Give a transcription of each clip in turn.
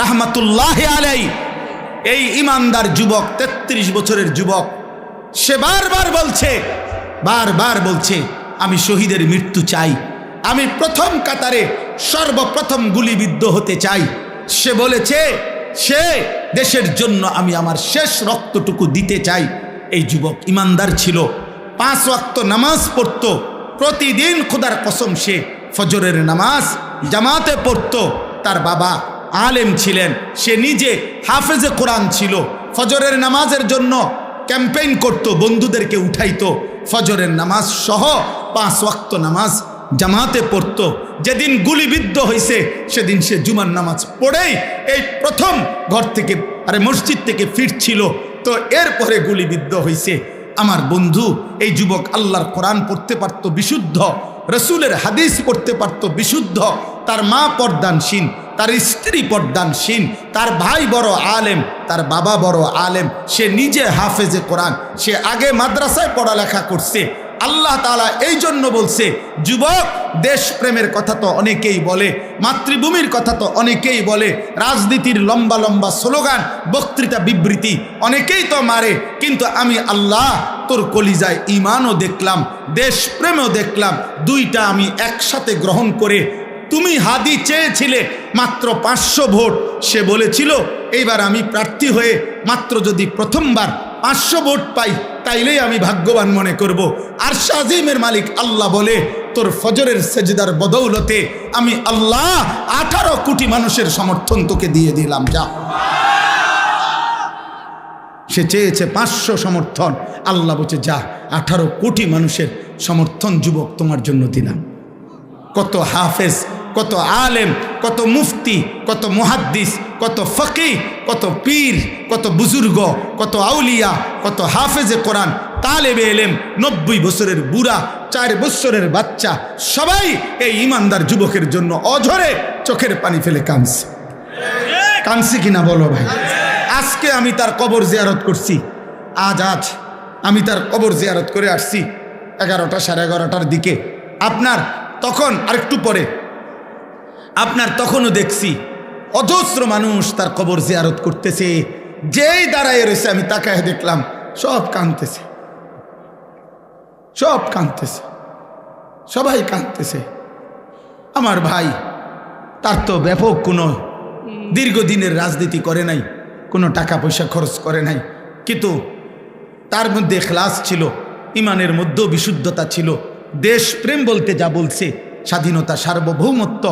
রাহমাতুল্লাহি আলাইহি, এই ইমানদার যুবক 33 বছরের যুবক, সে বারবার বলছে আমি শহীদের মৃত্যু চাই, আমি প্রথম কাতারে সর্বপ্রথম গুলিবিদ্ধ হতে চাই। সে বলেছে সে দেশের জন্য আমি আমার শেষ রক্তটুকু দিতে চাই। এই যুবক ইমানদার ছিল, 5 ওয়াক্ত নামাজ পড়তো প্রতিদিন। খোদার কসম সে ফজরের নামাজ জামাতে পড়তো। তার বাবা আলেম ছিলেন, সে নিজে হাফেজে কোরআন ছিল। ফজরের নামাজের জন্য ক্যাম্পেইন করত, বন্ধুদেরকে উঠাইতো। ফজরের নামাজ সহ 5 ওয়াক্ত নামাজ জামাতে পড়তো। যেদিন গুলিবিদ্ধ হয়েছে সেদিন সে জুমার নামাজ পড়েই এই প্রথম ঘর থেকে মসজিদ থেকে ফিরছিল। তো এরপরে গুলিবিদ্ধ হয়েছে। আমার বন্ধু এই যুবক আল্লাহর কোরআন পড়তে পারতো বিশুদ্ধ, রসুলের হাদিস পড়তে পারতো বিশুদ্ধ। তার মা পর্দানশীন, তার স্ত্রী পর্দানশীন, তার ভাই বড় আলেম, তার বাবা বড় আলেম, সে নিজে হাফেজে কোরআন, সে আগে মাদ্রাসায় পড়ালেখা করছে। আল্লাহ তাআলা এই জন্য বলছে, যুবক দেশপ্রেমের কথা তো অনেকেই বলে, মাতৃভূমির কথা তো অনেকেই বলে, রাজনীতির লম্বা লম্বা স্লোগান, বক্তৃতা, বিবৃতি অনেকেই তো মারে, কিন্তু আমি আল্লাহ তোর কলিজায় ঈমানও দেখলাম, দেশপ্রেমও দেখলাম, দুইটা আমি একসাথে গ্রহণ করে। তুমি হাদি চেয়েছিলে মাত্র 500 ভোট, সে বলেছিল এইবার আমি প্রার্থী হয়ে মাত্র যদি প্রথমবার 500 ভোট পাই তাইলেই আমি ভাগ্যবান মনে করব। আর শাজিমের মালিক আল্লাহ বলে, তোর ফজরের সেজদার বদৌলতে আমি আল্লাহ 18 কোটি মানুষের সমর্থন তোকে দিয়ে দিলাম, যা। সে চেয়েছে 500 সমর্থন, আল্লাহ বলছে যা 18 কোটি মানুষের সমর্থন যুবক তোমার জন্য দিলাম। কত হাফেজ, কত আলেম, কত মুফতি, কত মুহাদ্দিস, কত ফকিহ, কত পীর, কত বুজুর্গ, কত আউলিয়া, কত হাফেজে কোরআন, তালেবে এলেম, 90 বছরের বুড়া, 4 বছরের বাচ্চা, সবাই এই ইমানদার যুবকের জন্য অঝরে চোখের পানি ফেলে কাঁদছে কিনা বলো ভাই? আজকে আমি তার কবর জিয়ারত করছি, আজ আমি তার কবর জিয়ারত করে আসছি 11টা, 11:30টার দিকে। আপনার তখন আরেকটু পরে আপনার তখনও দেখছি অজস্র মানুষ তার কবর জিয়ারত করতেছে। যেই দাঁড়ায় রয়েছে আমি তাকায় দেখলাম সব কাঁদতেছে, সবাই কাঁদতেছে। আমার ভাই, তার তো ব্যাপক কোনো দীর্ঘদিনের রাজনীতি করে নাই, কোনো টাকা পয়সা খরচ করে নাই, কিন্তু তার মধ্যে ইখলাস ছিল, ইমানের মধ্যেও বিশুদ্ধতা ছিল। দেশপ্রেম বলতে যা বলছে, স্বাধীনতা, সার্বভৌমত্ব,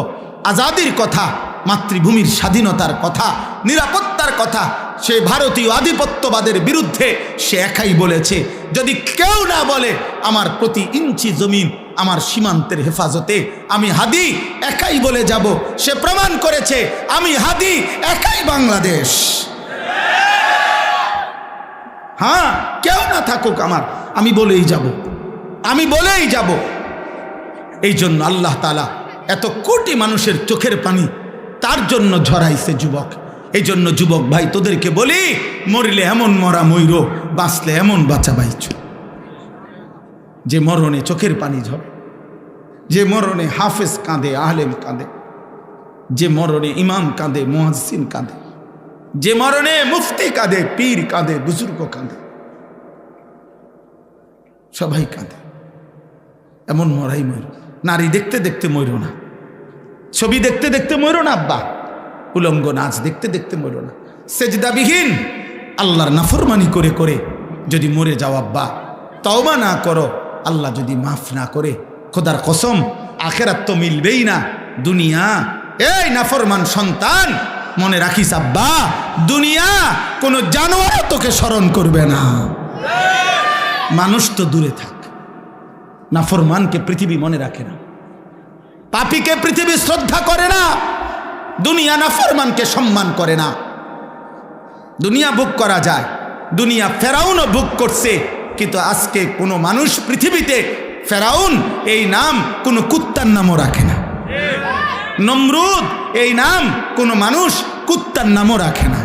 আজাদির কথা, মাতৃভূমির স্বাধীনতার কথা, নিরাপত্তার কথা, সে ভারতীয় আধিপত্যবাদের বিরুদ্ধে সে একাই বলেছে। যদি কেউ না বলে আমার প্রতি ইঞ্চি জমিন আমার সীমান্তের হেফাজতে, আমি হাদি একাই বলে যাব। সে প্রমাণ করেছে আমি হাদি একাই বাংলাদেশ। হ্যাঁ, কেউ না থাকুক আমার, আমি বলেই যাব। এই জন্য আল্লাহ তাআলা এত কোটি মানুষের চোখের পানি তার জন্য ঝরাইছে যুবক। এই জন্য যুবক ভাই তোদেরকে বলি, মরিলে এমন মরা ময়ূর, বাঁচলে এমন বাঁচা বাইছ। যে মরণে চোখের পানি ঝরে, যে মরণে হাফেজ কাঁদে, আলেম কাঁদে, যে মরণে ইমাম কাঁদে, মুয়াজ্জিন কাঁদে, যে মরণে মুফতি কাঁদে, পীর কাঁদে, বুজুর্গ কাঁদে, সবাই কাঁদে। এমন মরাই ময়ূর। নারী দেখতে দেখতে ময়ূর না, ছবি দেখতে দেখতে ময়ূর না, আব্বা উলঙ্গ নাচ দেখতে দেখতে ময়ূর না, সেজদাবিহীন আল্লাহর নাফরমানি করে করে যদি মরে যাও আব্বা, তওবা না করো, আল্লাহ যদি মাফ না করে, খোদার কসম আখেরাত তো মিলবেই না। দুনিয়া, এই নাফরমান সন্তান মনে রাখিস আব্বা, দুনিয়া কোনো জানোয়ার তোকে স্মরণ করবে না। মানুষ তো দূরে থাক, নাফরমানকে পৃথিবী মনে রাখে না, পাপীকে পৃথিবী শ্রদ্ধা করে না, দুনিয়া নাফরমানকে সম্মান করে না। দুনিয়া ভোগ করা যায়, দুনিয়া ফেরাউনও ভোগ করছে, কিন্তু আজকে কোনো মানুষ পৃথিবীতে ফেরাউন এই নাম কোনো কুত্তার নামও রাখে না, নমরুদ এই নাম কোনো মানুষ কুত্তার নামও রাখে না,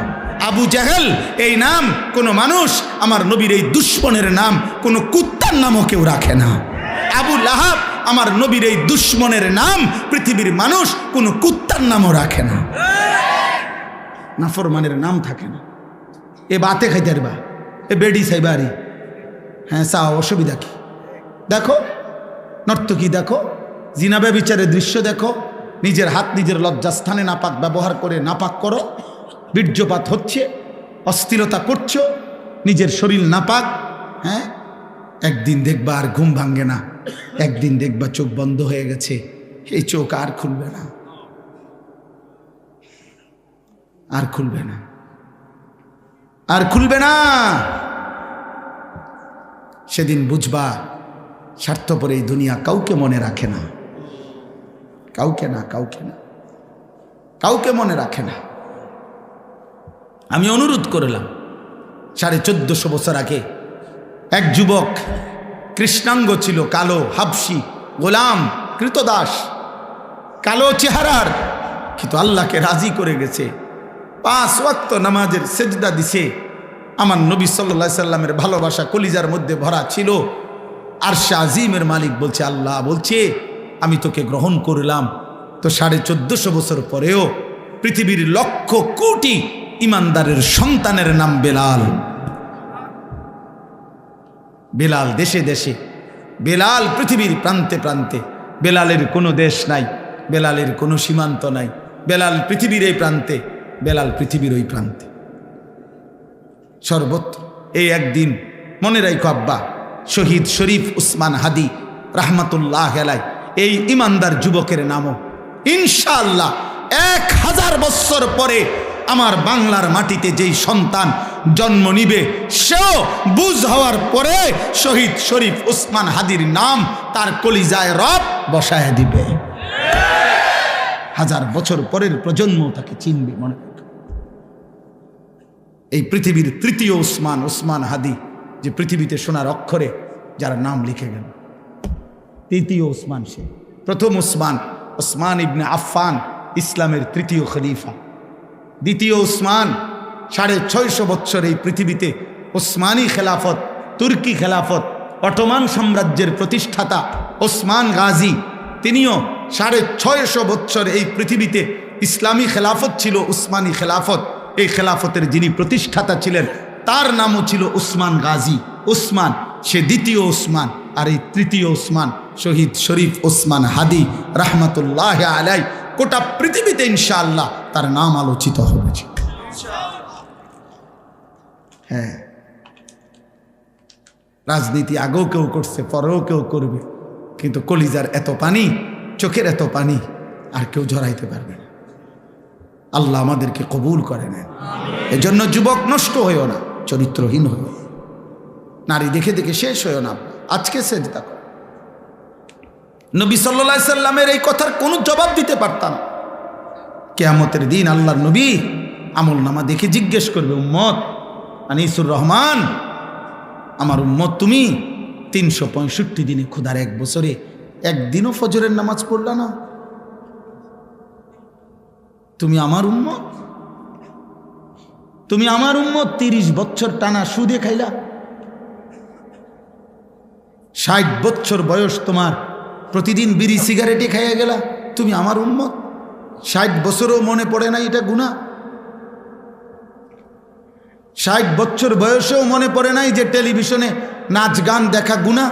আবু জাহেল এই নাম কোনো মানুষ, আমার নবীর এই দুশ্মনের নাম কোনো কুত্তার নামও কেউ রাখে না। আবু লাহাব আমার নবীর এই দুশ্মনের নাম পৃথিবীর মানুষ কোনো কুত্তার নামও রাখে না। নাফরমানের নাম থাকে না। এ বাতে খাইতে পারবা, এ বেডি সাইবারি, হ্যাঁ চাও, অসুবিধা কি? দেখো নর্তকী দেখো, জিনাবে বিচারের দৃশ্য দেখো, নিজের হাত নিজের লজ্জাস্থানে নাপাক ব্যবহার করে নাপাক করো, বীর্যপাত হচ্ছে, অস্থিরতা করছো, নিজের শরীর নাপাক। হ্যাঁ, একদিন দেখবা আর ঘুম ভাঙ্গে না, একদিন দেখবা চোখ বন্ধ হয়ে গেছে, এই চোখ আর খুলবে না, আর খুলবে না, আর খুলবে না। সেদিন বুঝবা স্বার্থপর এই দুনিয়া কাউকে মনে রাখে না, কাউকে না, কাউকে না, কাউকে মনে রাখে না। আমি অনুরোধ করলাম 1450 বছর আগে এক যুবক, কৃষ্ণাঙ্গ ছিল, কালো, হাবশি, গোলাম, কৃতদাস, কালো চেহারার, কিন্তু আল্লাহকে রাজি করে গেছে, 5 ওয়াক্ত নামাজের সেজদা দিছে। আমার নবী সাল্লাল্লাহু আলাইহি সাল্লামের ভালোবাসা কলিজার মধ্যে ভরা ছিল। আরশে আজিমের মালিক বলছে, আল্লাহ বলছে আমি তোকে গ্রহণ করলাম। তো 1450 বছর পরেও পৃথিবীর লক্ষ কোটি ইমানদারের সন্তানের নাম বেলাল। বেলাল দেশে দেশে, বেলাল পৃথিবীর প্রান্তে প্রান্তে। বেলালের কোনো দেশ নাই, বেলালের কোনো সীমান্ত নাই। বেলাল পৃথিবীর এই প্রান্তে, বেলাল পৃথিবীর ওই প্রান্তে, সর্বত্র। এই একদিন মনে রাখো আব্বা, শহীদ শরীফ উসমান হাদি রাহমাতুল্লাহ আলাইহি, এই ইমানদার যুবকের নামও ইনশাআল্লাহ 1000 বছর পরে আমার বাংলার মাটিতে যেই সন্তান জন্ম নিবে, সেও বুঝ হওয়ার পরে শহীদ শরীফ উসমান হাদির নাম তার কলিজায় রব বসায় দিবে। 1000 বছর পরের প্রজন্ম তাকে চিনবে। মনে রাখো, এই পৃথিবীর তৃতীয় উসমান, উসমান হাদি, যে পৃথিবীতে সোনার অক্ষরে যার নাম লিখে গেল, তৃতীয় উসমান সে। প্রথম উসমান, উসমান ইবনে আফফান, ইসলামের তৃতীয় খলিফা। দ্বিতীয় উসমান, 650 বছর এই পৃথিবীতে ওসমানী খেলাফত, তুর্কি খেলাফত, অটোমান সাম্রাজ্যের প্রতিষ্ঠাতা ওসমান গাজী, তিনিও 650 বছর এই পৃথিবীতে ইসলামী খেলাফত ছিল, উসমানী খেলাফত। এই খেলাফতের যিনি প্রতিষ্ঠাতা ছিলেন তার নামও ছিল উসমান গাজী। উসমান সে দ্বিতীয় উসমান, আর এই তৃতীয় উসমান শহীদ শরীফ উসমান হাদি রাহমাতুল্লাহ আলাইহি। গোটা পৃথিবীতে ইনশাআল্লাহ তার নাম আলোচিত হবে। হ্যাঁ, রাজনীতি আগেও কেউ করছে, পরেও কেউ করবে, কিন্তু কলিজার এত পানি, চোখের এত পানি আর কেউ ঝরাইতে পারবে না। আল্লাহ আমাদেরকে কবুল করে নেন। এজন্য যুবক নষ্ট হইও না, চরিত্রহীন হইও, নারী দেখে দেখে শেষ হইও না। আজকে সেজদা করো। নবী সাল্লাল্লাহু আলাইহি সাল্লামের এই কথার কোনো জবাব দিতে পারতাম। কিয়ামতের দিন আল্লাহর নবী আমল নামা দেখে জিজ্ঞেস করবে, উম্মত আনিসুর রহমান, আমার উম্মত তুমি 365 দিনে, খোদার 1 বছরে একদিনও ফজরের নামাজ পড়লা না? তুমি আমার উম্মত, তুমি আমার উম্মত। 30 বছর টানা সুদে খাইলা, 60 বছর বয়স তোমার, প্রতিদিন বিড়ি সিগারেটে খাইয়া গেলা, তুমি আমার উম্মত। 60 বছরও মনে পড়ে না এটা গুনাহ? 60 বছর বয়সেও মনে পড়ে নাই যে টেলিভিশনে নাচ গান দেখা গুনাহ?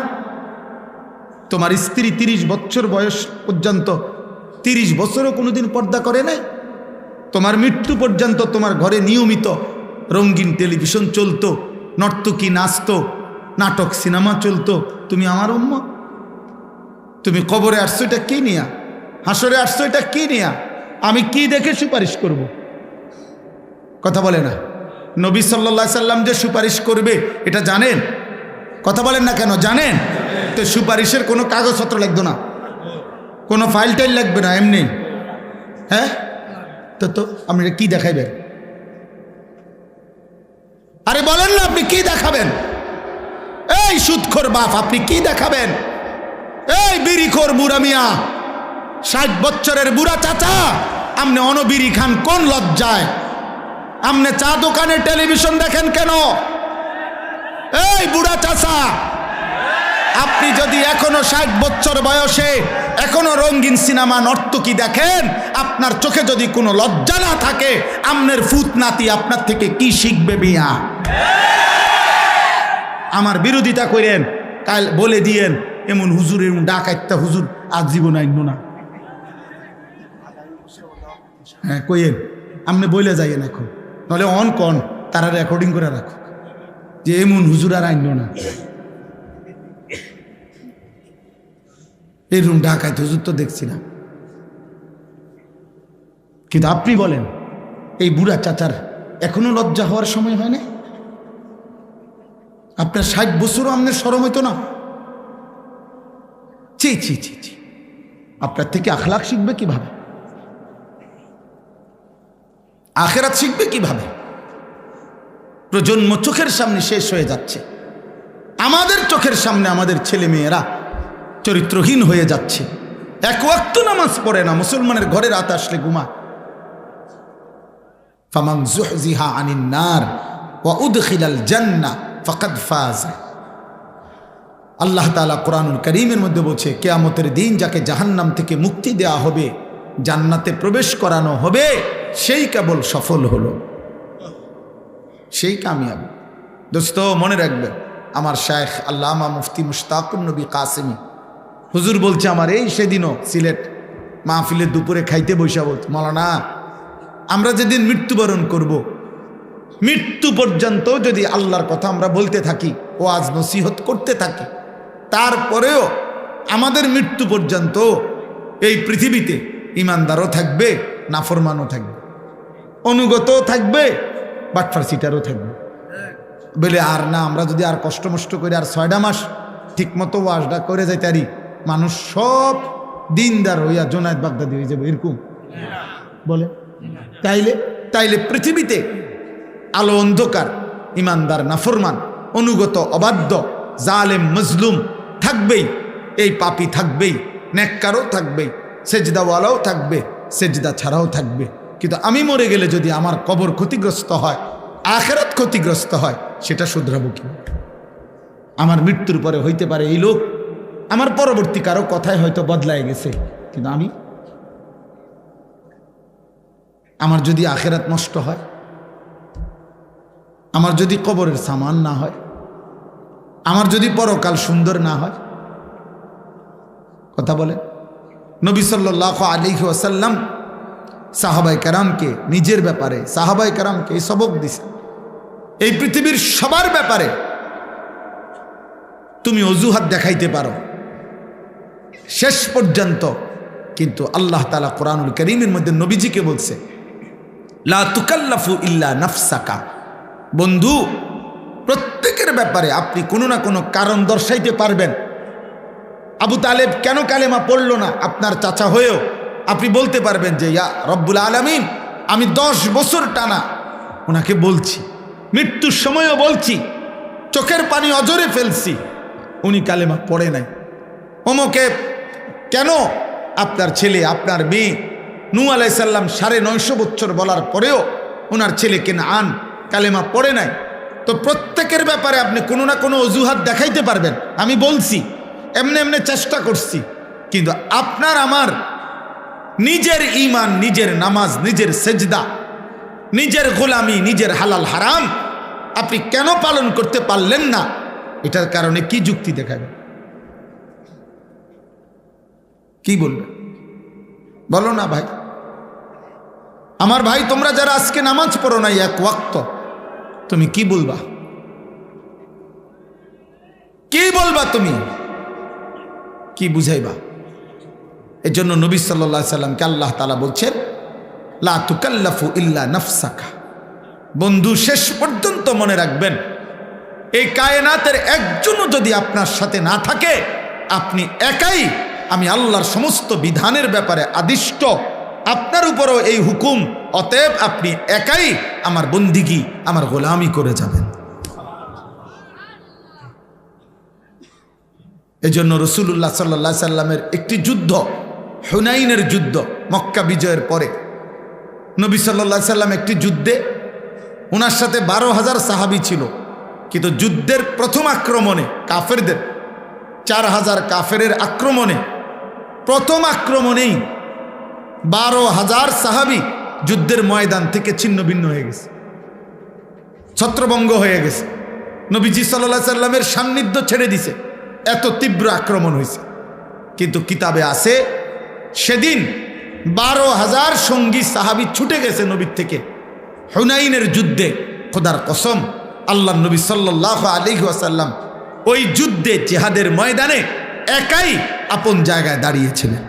তোমার স্ত্রী 30 বছর বয়স পর্যন্ত, 30 বছরও কোনোদিন পর্দা করে নাই? তোমার মৃত্যু পর্যন্ত তোমার ঘরে নিয়মিত রঙিন টেলিভিশন চলতো, নর্তকী নাচতো, নাটক সিনেমা চলতো, তুমি আমার উম্মত। তুমি কবরে আসছো এটা কি নিয়া? হাসরে আসছো এটা কি নিয়া? আমি কি দেখে সুপারিশ করব? কথা বলে না। নবী সাল্লাল্লাহু আলাইহি সাল্লাম যে সুপারিশ করবে এটা জানেন? কথা বলেন না কেন? জানেন তো? সুপারিশের কোনো কাগজপত্র লাগতো না, কোনো ফাইল টাইল লাগবে না, এমনি। হ্যাঁ, তো আপনি কি দেখাইবেন? আরে বলেন না, আপনি কি দেখাবেন? এই সুদখোর বাপ, আপনি কি দেখাবেন? এই বিড়িখোর বুড়া মিয়া, 60 বছরের বুড়া চাচা, আপনি অনবিড়ি খান কোন লজ্জায়? আপনি চা দোকানে টেলিভিশন দেখেন কেন? এই বুড়া চাচা, আপনি যদি এখনো 60 বছর বয়সে এখনো রঙিন সিনেমা নর্তকী দেখেন, আপনার চোখে যদি কোনো লজ্জা না থাকে, আমনের ফুত নাতি আপনার থেকে কি শিখবে মিয়া? আমার বিরোধিতা করেন, কাল বলে দিয়েন এমন হুজুর, এমন ডাকাইত্যা হুজুর আজ জীবন আইন না। হ্যাঁ কইেন, আপনি বলে যাইয়েন এখন, নাহলে অন কন তারা রেকর্ডিং করে রাখো যে এমন হুজুর আর আইন না। এই রুম ঢাকায় হুজুর তো দেখছি না, কিন্তু আপনি বলেন এই বুড়া চাচার এখনো লজ্জা হওয়ার সময় হয় না? আপনার 60 বছরও আপনার শরম হইতো না? ছি ছি ছি ছি, আপনার থেকে আখলাক শিখবে কিভাবে? আখেরাত শিখবে কিভাবে? প্রজন্ম চোখের সামনে শেষ হয়ে যাচ্ছে, আমাদের চোখের সামনে আমাদের ছেলে মেয়েরা চরিত্রহীন হয়ে যাচ্ছে, এক ওয়াক্ত নামাজ পড়ে না, মুসলমানের ঘরে রাত আসলে ঘুমা। ফামান যুহজিহা আনিন নার ওয়া উদখিলাল জান্নাহ ফাকাদ ফাজ। আল্লাহ তাআলা কোরআনুল কারীমের মধ্যে বলছে, কিয়ামতের দিন যাকে জাহান্নাম থেকে মুক্তি দেয়া হবে, জান্নাতে প্রবেশ করানো হবে, সেই কেবল সফল হলো, সেই কামিয়াব। দোস্ত মনে রাখবেন, আমার শায়েখ আল্লামা মুফতি মুশতাকুন নবী কাসেমি হুজুর বলছে, আমার এই সেদিনও সিলেট মাহফিলের দুপুরে খাইতে বৈশা বলছে, মাওলানা আমরা যেদিন মৃত্যুবরণ করব, মৃত্যু পর্যন্ত যদি আল্লাহর কথা আমরা বলতে থাকি, ওয়াজ নসিহত করতে থাকি, তারপরেও আমাদের মৃত্যু পর্যন্ত এই পৃথিবীতে ইমানদারও থাকবে, নাফরমানও থাকবে, অনুগতও থাকবে, বাটফার সিটারও থাকবে। বলে আর না, আমরা যদি আর কষ্ট মষ্ট করে আর 6টা মাস ঠিক মতো ওয়াজটা করে যাইতে পারি, মানুষ সব দিনদার হইয়া জোনায়েদ বাগদাদি হয়ে যাবে, এরকম বলে? তাইলে পৃথিবীতে আলো অন্ধকার, ইমানদার নাফরমান, অনুগত অবাধ্য, জালেম মজলুম থাকবেই, এই পাপী থাকবেই, নেককারও থাকবেই, সেজদাওয়ালাও থাকবে, সেজদা ছাড়াও থাকবে। কিন্তু আমি মরে গেলে যদি আমার কবর ক্ষতিগ্রস্ত হয়, আখিরাত ক্ষতিগ্রস্ত হয়, সেটা শুধরাবো কি? আমার মৃত্যুর পরে হইতে পারে এই লোক আমার পরবর্তী কারো কথায় হয়তো বদলায় গেছে, কিন্তু আমার যদি আখিরাত নষ্ট হয়, আমার যদি কবরের সামান না হয়, আমার যদি পরকাল সুন্দর না হয়, কথা বলেন। নবী সাল্লাল্লাহু আলাইহি ওয়াসাল্লাম সাহাবায়ে কেরামকে নিজের ব্যাপারে, সাহাবায়ে কেরামকে এই সবক দিছে, এই পৃথিবীর সবার ব্যাপারে তুমি অজুহাত দেখাইতে পারো শেষ পর্যন্ত, কিন্তু আল্লাহ তাআলা কোরআনুল কারীমের মধ্যে নবীজিকে বলছে, লা তুকাল্লাফু ইল্লা নাফসাকা। বন্ধু, প্রত্যেকের ব্যাপারে আপনি কোনো না কোনো কারণ দর্শাইতে পারবেন। আবু তালেব কেন কালেমা পড়ল না, আপনার চাচা হয়েও আপনি বলতে পারবেন যে ইয়া রব্বুল আলামিন, আমি 10 বছর টানা ওনাকে বলছি, মৃত্যুর সময়ও বলছি, চোখের পানি অজরে ফেলছি, উনি কালেমা পড়ে নাই। অমুকে কেন আপনার ছেলে, আপনার মেয়ে নূহ আলাইহিস সালাম 950 বছর বলার পরেও ওনার ছেলে কেনআন কালেমা পড়ে নাই। তো প্রত্যেকের ব্যাপারে আপনি কোনো না কোনো অজুহাত দেখাইতে পারবেন। আমি বলছি, এমনি এমনি চেষ্টা করছি, কিন্তু আপনার আমার নিজের ঈমান, নিজের নামাজ, নিজের সেজদা, নিজের গোলামি, নিজের হালাল হারাম আপনি কেন পালন করতে পারলেন না, এটার কারণে কি যুক্তি দেখাবেন? কি বলবেন বলো না ভাই? আমার ভাই, তোমরা যারা আজকে নামাজ পড়ো নাই এক ওয়াক্ত, তুমি কি বলবা? কি বলবা? তুমি কি বুঝাইবা? এই জন্য নবী সাল্লাল্লাহু আলাইহি সাল্লামকে আল্লাহ তাআলা বলছেন, লা তুকাল্লাফু ইল্লা নাফসাকা। বন্ধু, শেষ পর্যন্ত মনে রাখবেন, এই কায়নাতের একজনও যদি আপনার সাথে না থাকে, আপনি একাই আমি আল্লাহর সমস্ত বিধানের ব্যাপারে আদিষ্ট, আপনার উপরও এই হুকুম, অতএব আপনি একাই আমার বন্দিগি, আমার গোলামি করে যাবেন। এজন্য রাসূলুল্লাহ সাল্লাল্লাহু আলাইহি সাল্লামের একটি যুদ্ধ, হুনাইনের যুদ্ধ, মক্কা বিজয়ের পরে নবী সাল্লাল্লাহু আলাইহি সাল্লাম একটি যুদ্ধে, ওনার সাথে 12,000 সাহাবী ছিল, কিন্তু যুদ্ধের প্রথম আক্রমণে কাফেরদের 4,000 কাফেরের আক্রমণে প্রথম আক্রমণেই 12,000 সাহাবী যুদ্ধের ময়দান থেকে ছিন্ন ভিন্ন হয়ে গেছে, ছত্রভঙ্গ হয়ে গেছে। নবীজি সাল্লাল্লাহু আলাইহি সাল্লামের সান্নিধ্য ছেড়ে দিছে, এত তীব্র আক্রমণ হয়েছে। কিন্তু কিতাবে আছে সেদিন 12,000 সঙ্গী সাহাবী ছুটে গেছে নবীর থেকে হুনাইনের যুদ্ধে। খোদার কসম, আল্লাহ নবী সাল্লাল্লাহু আলাইহি ওয়াসাল্লাম ওই যুদ্ধে জিহাদের ময়দানে একাই আপন জায়গায় দাঁড়িয়েছিলেন।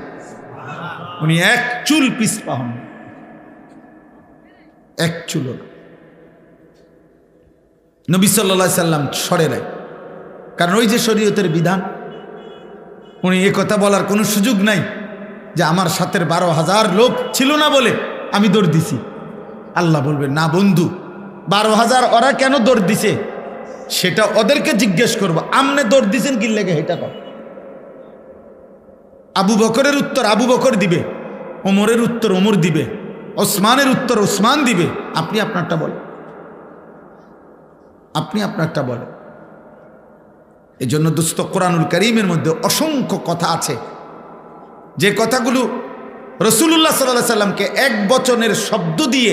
উনি এক চুল পিছপা হন, এক চুল। নবী সাল্লাল্লাহু আলাইহি সাল্লাম সরে নাই, কারণ ওই যে শরীয়তের বিধান, উনি এ কথা বলার কোনো সুযোগ নাই যে আমার সাথে 12,000 লোক ছিল না বলে আমি দৌড় দিছি। আল্লাহ বলবেন না বন্ধু, 12,000 ওরা কেন দৌড় দিছে সেটা ওদেরকে জিজ্ঞেস করবো, আমনে দৌড় দিছেন কি লেগে এটা কর। আবু বকরের উত্তর আবু বকর দিবে, ওমরের উত্তর ওমর দিবে, ওসমানের উত্তর ওসমান দিবে। আপনি আপনারটা বলেন, আপনি আপনারটা বলেন। এই জন্য দোস্ত, কোরআনুল কারীমের মধ্যে অসংখ্য কথা আছে যে কথাগুলো রাসূলুল্লাহ সাল্লাল্লাহু আলাইহি সাল্লামকে এক বচনের শব্দ দিয়ে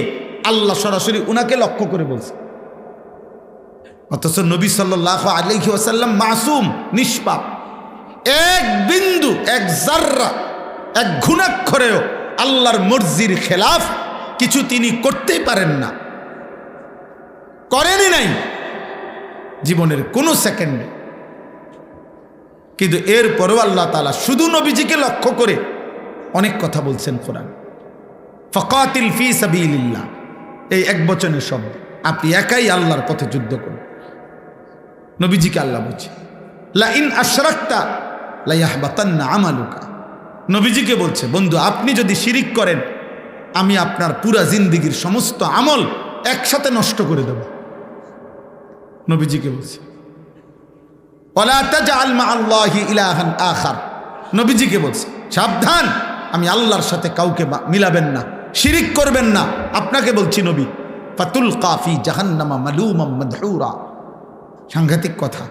আল্লাহ সরাসরি উনাকে লক্ষ্য করে বলছে, অথচ নবী সাল্লাল্লাহু আলাইহি ওয়াসাল্লাম মাসুম, নিষ্পাপ। এক বিন্দু, এক জাররা, এক ঘুণাক্ষরেও আল্লাহর মর্জির খেলাফ কিছু তিনি করতেই পারেন না, করেনই নাই জীবনের কোনো সেকেন্ডে। কিন্তু এরপরেও আল্লাহ তাআলা শুধু নবীজিকে লক্ষ্য করে অনেক কথা বলছেন কোরআন। ফাকাতিল ফি সাবিলিল্লাহ, এই এক বচনের শব্দ। আপনি একাই আল্লাহর পথে যুদ্ধ করুন। নবীজিকে আল্লাহ বলছে লা ইন আশরাকতা লা ইয়াহবাতান্না আমালুকা। নবীজিকে বলছে, বন্ধু আপনি যদি শিরিক করেন আমি আপনার পুরা জিন্দেগীর সমস্ত আমল একসাথে নষ্ট করে দেব। নবীজিকে বলছে ওয়ালা তাজআল মা'আল্লাহি ইলাহান আখার। নবীজিকে বলছে সাবধান, আমি আল্লাহর সাথে কাউকে মিলাবেন না, শিরিক করবেন না। আপনাকে বলছি নবী, ফাতুলকা ফি জাহান্নামা মালুমান মাদহুরা। সাংঘাতিক কথা,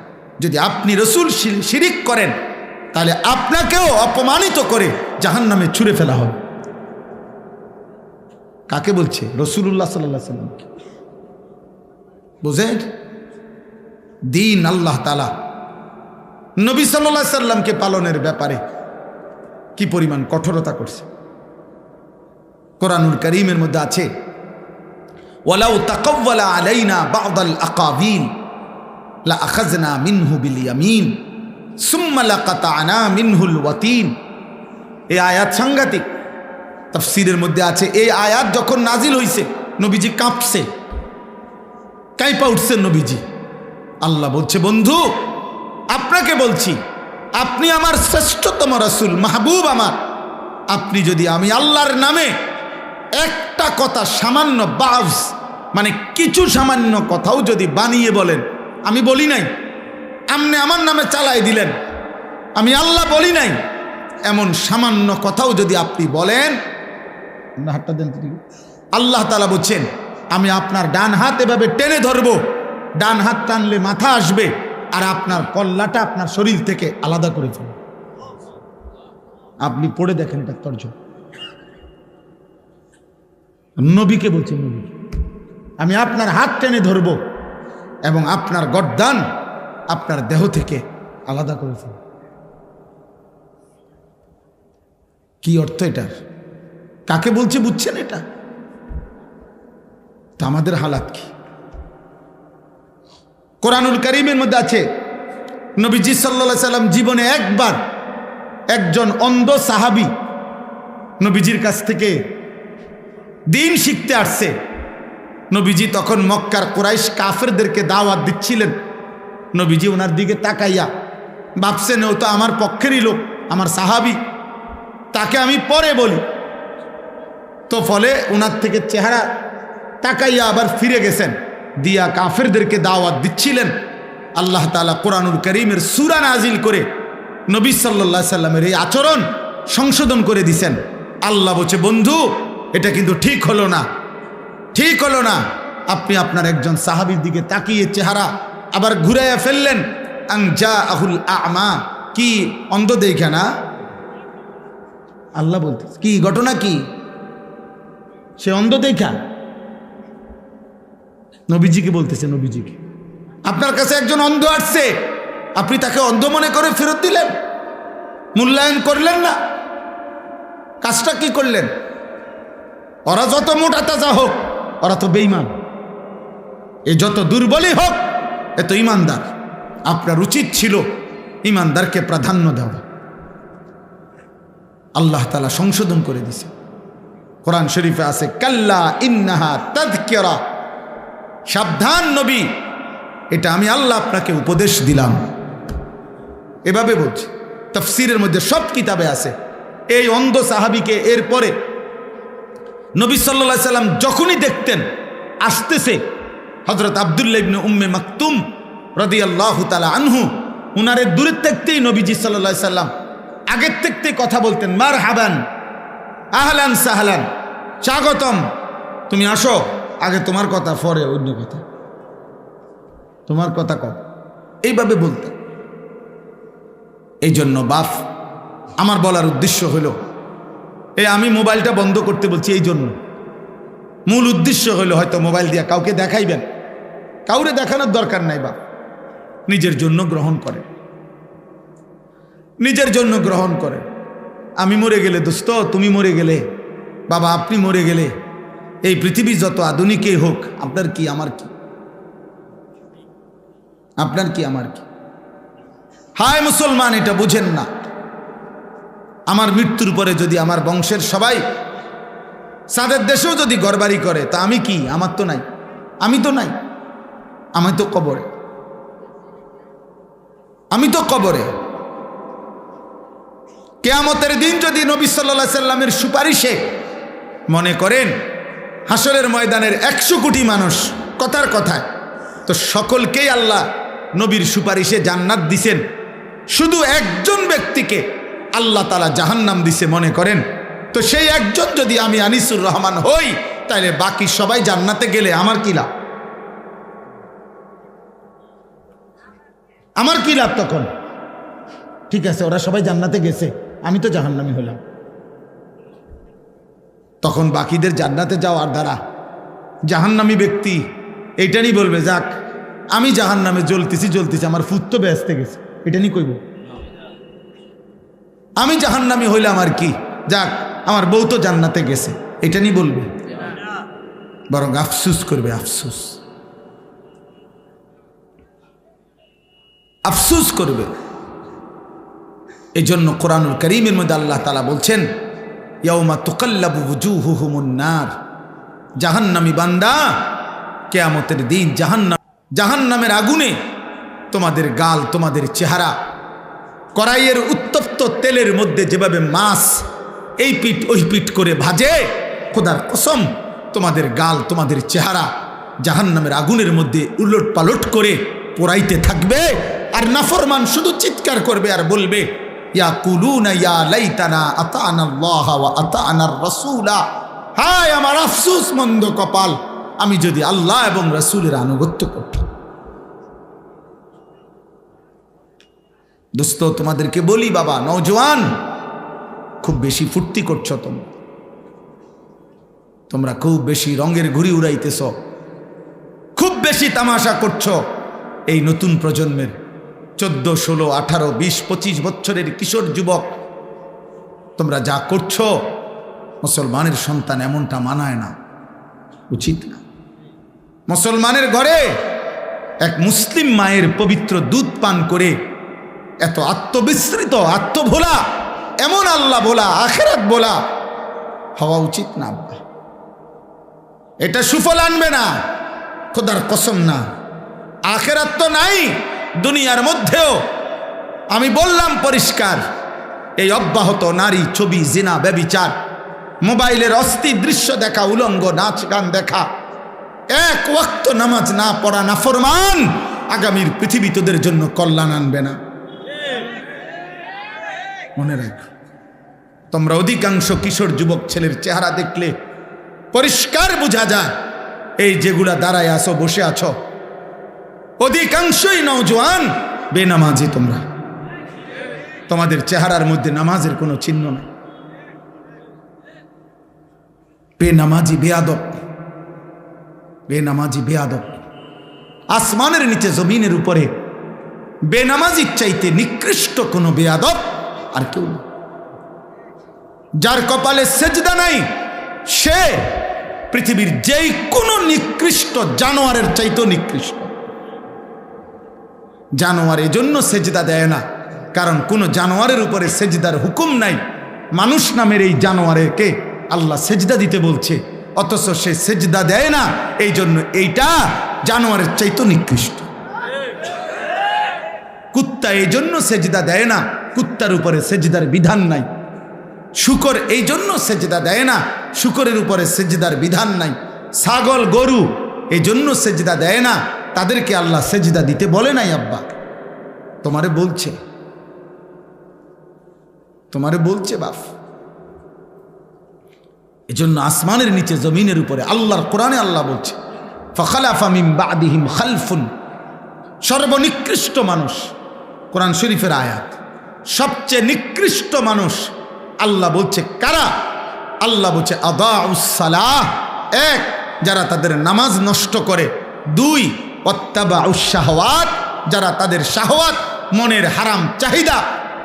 যদি আপনি রাসূল শিরিক করেন তাহলে আপনাকেও অপমানিত করে জাহান্নামে ছুঁড়ে ফেলা হবে। কাকে বলছে? রাসূলুল্লাহ সাল্লাল্লাহু আলাইহি সাল্লামকে। বুঝেন, দিন আল্লাহ তাআলা নবী সাল্লাল্লাহু আলাইহি সাল্লামকে পালনের ব্যাপারে কি পরিমাণ কঠোরতা করছে। কোরআনুল কারীমের মধ্যে আছে ওয়ালাউ তাকাওয়ালা আলাইনা বা'দাল আকাবিল লা আখাযনা মিনহু বিল ইয়ামিন সুম্মা লাকাতা'না মিনহুল ওয়াতিন। এই আয়াত সাংঘাতিক। তাফসীরের মধ্যে আছে এই আয়াত যখন নাজিল হইছে নবীজি কাঁপছে, কাঁপা উঠছেন নবীজি। আল্লাহ বলছে বন্ধু আপনাকে বলছি, আপনি আমার শ্রেষ্ঠতম রাসূল, মাহবুব আমার। আপনি যদি আমি আল্লাহর নামে একটা কথা সামান্য বাজ, মানে কিছু সামান্য কথাও যদি বানিয়ে বলেন, আমি বলি নাই, আপনি আমার নামে চালাই দিলেন, আমি আল্লাহ বলি নাই, এমন সামান্য কথাও যদি আপনি বলেন, হাতটা দেন। আল্লাহ তাআলা বলছেন আমি আপনার ডান হাত এভাবে টেনে ধরবো, ডান হাত টানলে মাথা আসবে আর আপনার কল্লাটা আপনার শরীর থেকে আলাদা করে ফেলবে। আপনি পড়ে দেখেন এটা তর্জমা। নবীকে বলছেন, নবী আমি আপনার হাত টেনে ধরব এবং আপনার গর্দান আপনার দেহ থেকে আলাদা করে ফেলব। কি অর্থ এটার? কাকে বলছে বুঝছেন? এটা তা আমাদের হালাত কি? কোরআনুল কারীমের মধ্যে আছে নবীজি সাল্লাল্লাহু আলাইহি সাল্লাম জীবনে একবার একজন অন্ধ সাহাবী নবীজির কাছ থেকে দিন শিখতে আসছে। নবীজি তখন মক্কার কুরাইশ কাফেরদেরকে দাওয়াত দিচ্ছিলেন। নবীজি ওনার দিকে তাকাইয়া ভাবছেন ও তো আমার পক্ষেরই লোক, আমার সাহাবী, তাকে আমি পরে বলি। তো ফলে ওনার থেকে চেহারা তাকাইয়া আবার ফিরে গেছেন, দিয়া কাফেরদেরকে দাওয়াত দিচ্ছিলেন। আল্লাহ তাআলা কোরআনুল কারীমের সূরা নাজিল করে নবী সাল্লাল্লাহু আলাইহি সাল্লামের এই আচরণ সংশোধন করে দিয়েছেন। আল্লাহ বলছে বন্ধু এটা কিন্তু ঠিক হলো না, ঠিক হলো না। আপনি আপনার একজন সাহাবীর দিকে তাকিয়ে চেহারা আবার ঘুরাইয়া ফেললেন। আন জাআহুল আ'মা, কি অন্ধ দেখে না? আল্লাহ বলতে কি ঘটনা কি? সে অন্ধ দেখা নবীজিকে বলতেছে, নবীজিকে, আপনার কাছে একজন অন্ধ আসছে, আপনি তাকে অন্ধ মনে করে ফেরত দিলেন, মূল্যায়ন করলেন না, কাজটা কি করলেন? ওরা যত মোটা তাজা হোক, ওরা তো বেঈমান, এ যত দুর্বলই হোক, এ তো ইমানদার। আপনার উচিত ছিল ইমানদারকে প্রাধান্য দেওয়া। আল্লাহ তাআলা সংশোধন করে দিছে। কোরআন শরীফে আছে, কাল্লা ইন্নাহা তাযকিরা, সাবধান নবী, এটা আমি আল্লাহ আপনাকে উপদেশ দিলাম। এভাবে বলছি, তাফসীরের মধ্যে সব কিতাবে আছে। এই অন্ধ সাহাবীকে এরপরে নবী সাল্লাল্লাহু আলাইহি সাল্লাম যখনই দেখতেন আসতেছে, হযরত আব্দুল্লাহ ইবনে উম্মে মাকতুম রাদিয়াল্লাহু তাআলা আনহু, উনারে দূরে থাকতেই নবীজি সাল্লাল্লাহু আলাইহি সাল্লাম আগের থেকে কথা বলতেন, মারহাবান, আহলান সাহলান, স্বাগতম, তুমি আসো, আগে তোমার কথা, পরে অন্য কথা, তোমার কথা কম, এইভাবে বলতেন। এই জন্য বাপ, আমার বলার উদ্দেশ্য হলো, আমি মোবাইলটা বন্ধ করতে বলছি এই জন্য, মূল উদ্দেশ্য হলো হয়তো মোবাইল দিয়ে কাউকে দেখাইবেন, কাউরে দেখানোর দরকার নাই বাপ, নিজের জন্য গ্রহণ করে, নিজের জন্য গ্রহণ করে। আমি মরে গেলে দোস্ত, তুমি মরে গেলে, বাবা আপনি মরে গেলে, এই পৃথিবী যত আধুনিকই হোক, আপনার কি আমার কি? আপনার কি আমার কি? হায় মুসলমান, এটা বুঝেন না। আমার মৃত্যুর পরে যদি আমার বংশের সবাই সাদের দেশেও যদি ঘরবাড়ি করে, তা আমি কি? আমার তো নাই, আমি তো নাই, আমি তো কবরে, আমি তো কবরে। কিয়ামতের দিন যদি নবী সাল্লাল্লাহু আলাইহি সাল্লামের সুপারিশে, মনে করেন হাসরের ময়দানের 100 কোটি মানুষ, কথার কথায়, তো সকলকেই আল্লাহ নবীর সুপারিশে জান্নাত দিছেন, শুধু একজন ব্যক্তিকে আল্লাহ তাআলা জাহান্নাম দিছে মনে করেন, তো সেই একজন যদি আমি আনিসুর রহমান হই, তাহলে বাকি সবাই জান্নাতে গেলে আমার কি লাভ? আমার কি লাভ তখন? ঠিক আছে, ওরা সবাই জান্নাতে গেছে, আমি তো জাহান্নামী হলাম, তখন বাকিদের জান্নাতে যাওয়ার দ্বারা জাহান্নামী ব্যক্তি এইটা নিয়ে বলবে, যাক আমি জাহান্নামে জ্বলতেছি, আমার ফুত তো বেহেশতে গেছে, এটা নিয়ে কইব? আমি জাহান্নামী হইলাম আর কি, যাক আমার বউ তো জান্নাতে গেছে, এটা নিয়ে বলবে? বরং আফসুস করবে, আফসুস, আফসুস করবে। এই জন্য কোরআনুল কারীমের মধ্যে আল্লাহ তাআলা বলছেন, ইয়াউমা তুকাল্লাবু ওয়ুজুহুহুমুন নার, জাহান্নামী বান্দা, কিয়ামতের দিন জাহান্নামের আগুনে তোমাদের গাল, তোমাদের চেহারা, কড়াইয়ের উত্তপ্ত তেলের মধ্যে যেভাবে মাছ এই পিঠ ওই পিঠ করে ভাজে, খোদার কসম তোমাদের গাল, তোমাদের চেহারা জাহান্নামের আগুনের মধ্যে উলট পালট করে পোড়াইতে থাকবে। আর নাফরমান শুধু চিৎকার করবে আর বলবে, ইয়াকুলুনা ইয়া লাইতানা আতানা আল্লাহ ওয়া আতানার রাসূলা, হায় আমার আফসোস, মন্দ কপাল, আমি যদি আল্লাহ এবং রাসূলের আনুগত্য করতাম। দোস্ত তোমাদেরকে বলি, বাবা নওজোয়ান, খুব বেশি ফুর্তি করছো তোমরা খুব বেশি রঙের ঘুড়ি উড়াইতেছ, খুব বেশি তামাশা করছো। এই নতুন প্রজন্মের 14, 16, 18, 20, 25 বছরের কিশোর যুবক, তোমরা যা করছো, মুসলমানের সন্তান এমনটা মানায় না, উচিত না। মুসলমানের ঘরে এক মুসলিম মায়ের পবিত্র দুধ পান করে এত আত্মবিস্মৃত, আত্মভোলা, এমন আল্লাহ বলা, আখিরাত বলা হওয়া উচিত না। এটা সুফল আনবে না, খোদার কসম না। আখিরাত তো নাই, দুনিয়ার মধ্যেও আমি বললাম পরিষ্কার, এই অব্যাহত নারী, ছবি, জিনা, ব্যভিচার, মোবাইলের অস্থির দৃশ্য দেখা, উলঙ্গ নাচ গান দেখা, এক ওয়াক্ত নামাজ না পড়া নাফরমান, আগামীর পৃথিবী তোদের জন্য কল্যাণ আনবে না। মনে রাখো, তোমরা অধিকাংশ কিশোর যুবক ছেলের চেহারা দেখলে পরিষ্কার বোঝা যায়, এই যেগুলা দাঁড়ায় আছো, বসে আছো, অধিকাংশই নওজোয়ান বেনামাজি। তোমাদের চেহারার মধ্যে নামাজের কোনো চিহ্ন নাই। বেনামাজি বেয়াদব, বেনামাজি বেয়াদব। আসমানের নিচে জমিনের উপরে বেনামাজির চাইতে নিকৃষ্ট কোনো বেয়াদব আর কেউ না। যার কপালে সেজদা নাই সে পৃথিবীর যেই কোনো নিকৃষ্ট জানোয়ারের চাইতেও নিকৃষ্ট। জানোয়ার এজন্য সেজদা দেয় না, কারণ কোনো জানোয়ারের উপরে সেজদার হুকুম নাই। মানুষ নামের এই জানোয়ারকে আল্লাহ সেজদা দিতে বলছে, অথচ সে সেজদা দেয় না, এই জন্য এইটা জানোয়ারের চাইতেও নিকৃষ্ট। কুত্তা এই জন্য সেজদা দেয় না, কুত্তার উপরে সেজদার বিধান নাই। শূকর এই জন্য সেজদা দেয় না, শূকরের উপরে সেজদার বিধান নাই। ছাগল গরু এই জন্য সেজদা দেয় না, তাদেরকে আল্লাহ সেজদা দিতে বলে নাই। আব্বা তোমারে বলছে, তোমারে বলছে বাপ। এজন্য আসমানের নিচে জমিনের উপরে আল্লাহর কোরআনে আল্লাহ বলছে, ফাখালাফা মিন বাদিহিম খালফুন, সর্বনিকৃষ্ট মানুষ। কোরআন শরীফের আয়াত, সবচেয়ে নিকৃষ্ট মানুষ আল্লাহ বলছে কারা? আল্লাহ বলছে আদাউস সালাহ, এক যারা তাদের নামাজ নষ্ট করে, দুই ওয়াত্তাবাউস শাহওয়াত, যারা তাদের শাহওয়াত মনের হারাম চাহিদা,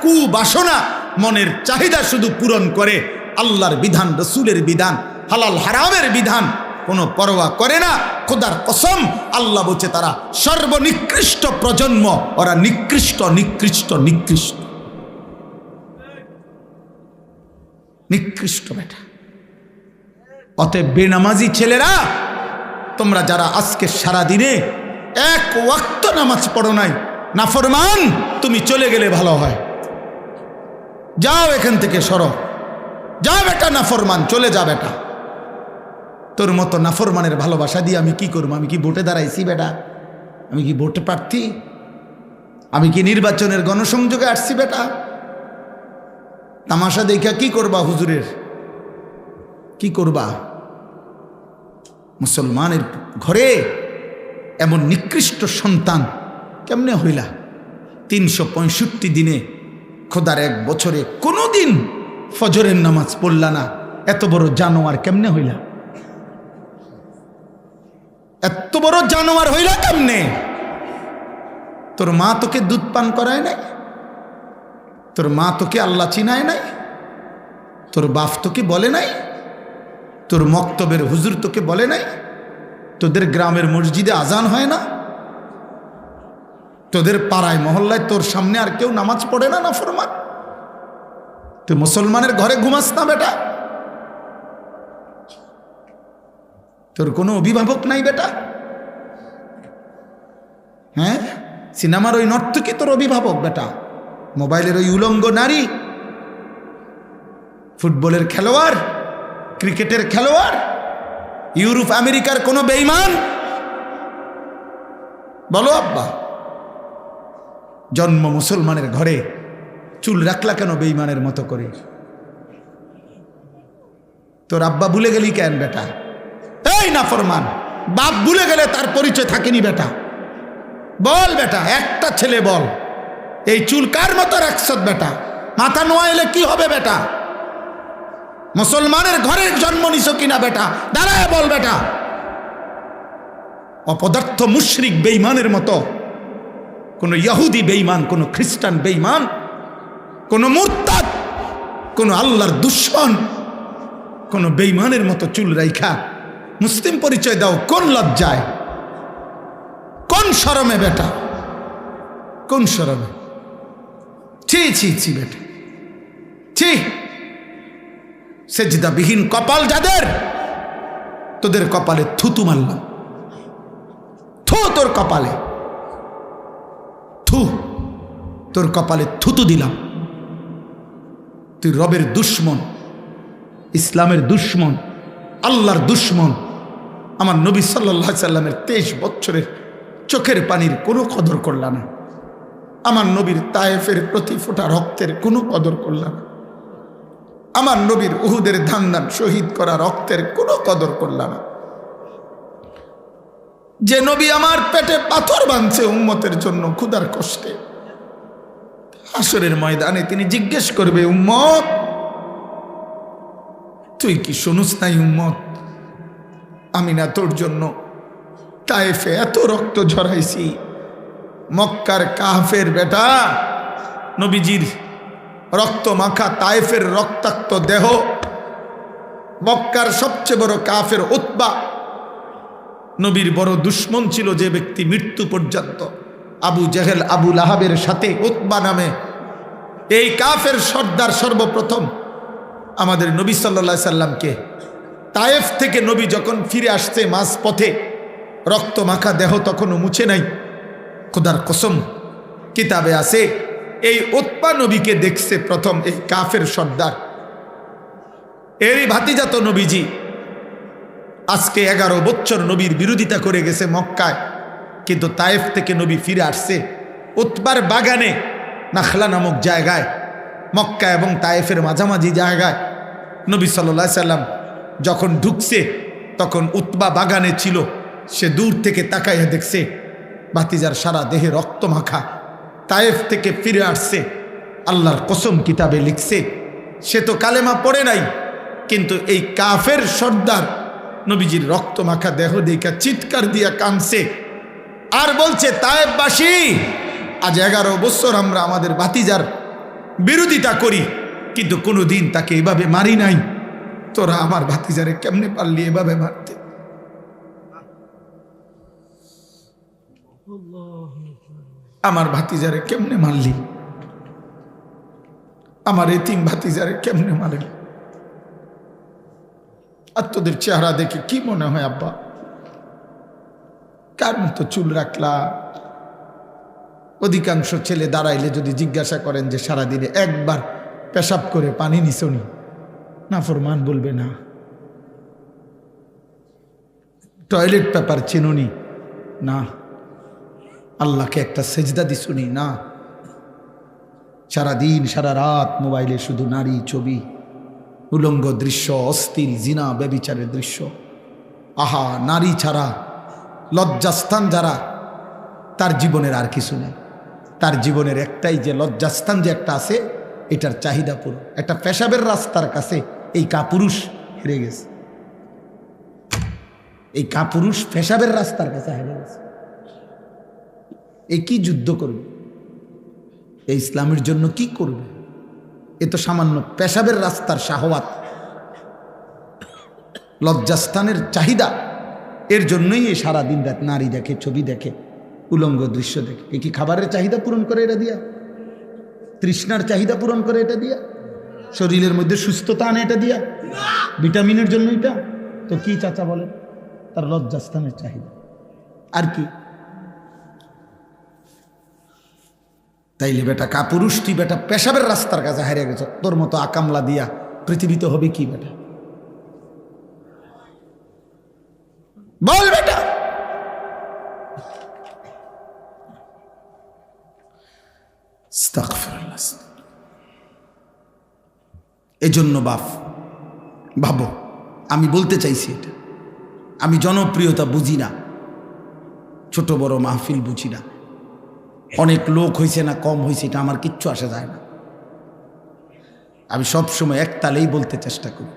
কুবাসনা, মনের চাহিদা শুধু পূরণ করে, আল্লাহর বিধান, রসুলের বিধান, হালাল হারামের বিধান কোনো পরোয়া করে না। খোদার কসম আল্লাহ বলছে তারা সর্বনিকৃষ্ট প্রজন্ম, ওরা নিকৃষ্ট নিকৃষ্ট নিকৃষ্ট নিকৃষ্ট বেটা। অতএব বেনামাজি ছেলেরা, তোমরা যারা আজকে সারা দিনে এক ওয়াক্ত নামাজ পড়ো নাই, নাফরমান, তুমি চলে গেলে ভালো হয়। যাও এখান থেকে সরো, যা বেটা নাফরমান, চলে যা বেটা। তোর মতো নাফরমানের ভালোবাসা দিয়ে আমি কি করবো? আমি কি ভোটে দাঁড়াইছি বেটা? আমি কি ভোটে প্রার্থী? আমি কি নির্বাচনের গণসংযোগে আসছি বেটা? তামাশা দেখা কি করবা? হুজুরের কি করবা? মুসলমানের ঘরে এমন নিকৃষ্ট সন্তান কেমনে হইলা? 365 দিনে খোদার এক বছরে কোনোদিন ফজরের নামাজ পড়লা না, এত বড় জানোয়ার কেমনে হইলা? এত বড় জানোয়ার হইলা কেমনে? তোর মা তোকে দুধ পান করায় নাই? তোর মা তোকে আল্লাহ চিনায় নাই? তোর বাপ তোকে বলে নাই? তোর মক্তবের হুজুর তোকে বলে নাই? তোদের গ্রামের মসজিদে আজান হয় না? তোদের পাড়ায় মহল্লায় তোর সামনে আর কেউ নামাজ পড়ে না নাফরমান? তুই মুসলমানের ঘরে ঘুমাস না বেটা? তোর কোনো অভিভাবক নাই বেটা? হ্যাঁ, সিনেমার ওই নর্তকী তোর অভিভাবক বেটা? মোবাইলের ওই উলঙ্গ নারী, ফুটবলের খেলোয়াড়, ক্রিকেটের খেলোয়াড়, ইউরোপ আমেরিকার কোনো বেঈমান? বলো আব্বা, জন্ম মুসলমানের ঘরে, চুল রাখলা কেন বেঈমানের মতো করে? তোর আব্বা ভুলে গেলি কেন বেটা? এই নাফরমান, বাপ ভুলে গেলে তার পরিচয় থাকেনি বেটা। বল বেটা, একটা ছেলে বল, এই চুল কার মতো রাখছ বেটা? মাথা নোয়াইলে কি হবে বেটা? মুসলমানের ঘরে জন্ম নিছ কিনা বেটা? দাঁড়ায় বল বেটা। অপদার্থ মুশরিক বেঈমানের মতো, কোন ইহুদি বেঈমান, কোন খ্রিস্টান বেঈমান, কোন মুরতাদ, কোন আল্লাহর দুশমন, কোন বেঈমানের মতো চুল রাইখা মুসলিম পরিচয় দাও কোন লজ্জায়, কোন শরমে বেটা, কোন শরমে? ছি ছি ছি বেটা, ছি। সেজদাবিহীন কপাল যাদের, তোদের কপালে থুতু মারলাম। থু তোর কপালে, থু তোর কপালে থুতু দিলাম। তুই রবের দুশমন, ইসলামের দুশমন, আল্লাহর দুশমন। আমার নবী সাল্লাল্লাহু আলাইহি সাল্লামের 23 বছরের চোখের পানির কোনো কদর করলা না। আমার নবীর তায়েফের প্রতি ফোঁটা রক্তের কোনো কদর করলা না। আমার নবীর উহুদের ধান্দান শহীদ করা রক্তের কোনো কদর করলা না। যে নবী আমার পেটে পাথর বাঁধছে উম্মতের জন্য ক্ষুধার কষ্টে, হাসরের ময়দানে তিনি জিজ্ঞেস করবে, উম্মত তুই কি শুনুস নাই? উম্মত আমি না তোর জন্য তায়েফে এত রক্ত ঝরাইছি। মক্কার কাফের বেটা, নবীজির রক্ত মাখা তায়েফের রক্তাক্ত দেহ, মক্কার সবচেয়ে বড় কাফের উতবা, নবীর বড় দুশ্মন ছিল যে ব্যক্তি মৃত্যু পর্যন্ত, আবু জেহেল আবু লাহাবের সাথে উতবা নামে এই কাফের সর্দার সর্বপ্রথম আমাদের নবী সাল্লাল্লাহু সাল্লামকে তায়েফ থেকে নবী যখন ফিরে আসছে মাঝ পথে রক্ত মাখা দেহ তখনও মুছে নাই। খোদার কসম কিতাবে আছে এই উতবা নবীকে দেখছে প্রথম এই কাফের সর্দার। এরই ভাতিজাত নবীজি আজকে 11 বছর নবীর বিরোধিতা করে গেছে মক্কায়, কিন্তু তায়েফ থেকে নবী ফিরে আসছে উতবার বাগানে নাখলা নামক জায়গায়, মক্কা এবং তায়েফের মাঝামাঝি জায়গায়। নবী সাল্লাল্লাহু আলাইহি সাল্লাম যখন ঢুকছে তখন উতবা বাগানে ছিল। সে দূর থেকে তাকাইয়া দেখছে ভাতিজার সারা দেহে রক্ত মাখা, তায়েফ থেকে ফিরে আসছে। আল্লাহর কসম কিতাবে লিখছে সে তো কালেমা পড়ে নাই, কিন্তু এই কাফের সর্দার নবীজির রক্ত মাখা দেহ দেখা চিৎকার দিয়া কাঁদছে আর বলছে, তায়েফবাসী, আজ 11 বছর আমরা আমাদের ভাতিজার বিরোধিতা করি, কিন্তু কোনোদিন তাকে এভাবে মারি নাই। তোরা আমার ভাতিজারে কেমনে পারলি এভাবে মারতে? আমার ভাতিজারে কেমনে মারলি? আমার এতিম ভাতিজারে কেমনে মারলি? আর তোদের চেহারা দেখে কি মনে হয় আব্বা? কার মতো চুল রাখলা? অধিকাংশ ছেলে দাঁড়াইলে যদি জিজ্ঞাসা করেন যে সারাদিনে একবার পেশাব করে পানি নিছনি, নাফরমান বলবে না। টয়লেট পেপার চিনুনি না, আল্লাহকে একটা সেজদা দিছুনি না। সারাদিন সারা রাত মোবাইলে শুধু নারী ছবি, উলঙ্গ দৃশ্য, অস্থির জিনা ব্যভিচারের দৃশ্য। আহা, নারী ছাড়া লজ্জাস্থান যারা, তার জীবনের আর কিছু নেই। তার জীবনের একটাই যে লজ্জাস্থান যে একটা আছে, এটার চাহিদা পুরো। একটা পেশাবের রাস্তার কাছে এই কাপুরুষ হেরে গেছে। এই কাপুরুষ পেশাবের রাস্তার কাছে হেরে গেছে। এই কি যুদ্ধ করবে? এই ইসলামের জন্য কি করবে? এ তো সামান্য পেশাবের রাস্তার শাহওয়াত, লজ্জাস্থানের চাহিদা। এর জন্যই এই সারাদিন রাত নারী দেখে, ছবি দেখে, উলঙ্গ দৃশ্য দেখে। এ কি খাবারের চাহিদা পূরণ করে এটা দিয়া? তৃষ্ণার চাহিদা পূরণ করে এটা দিয়া? শরীরের মধ্যে সুস্থতা আনে এটা দিয়া? ভিটামিনের জন্য এটা? তো কি চাচা বলেন? তার লজ্জাস্থানের চাহিদা। আর কি? তাইলে বেটা কাপুরুষ, তুই বেটা পেশাবের রাস্তার কাছে হারিয়ে গেছ। তোর মতো আকামলা দিয়া পৃথিবীতে হবে কি বেটা? বল বেটা। এজন্য ভাবো, আমি বলতে চাইছি এটা, আমি জনপ্রিয়তা বুঝি না, ছোট বড় মাহফিল বুঝি না, অনেক লোক হয়েছে না কম হয়েছে এটা আমার কিচ্ছু আসে যায় না। আমি সবসময় একতালেই বলতে চেষ্টা করি।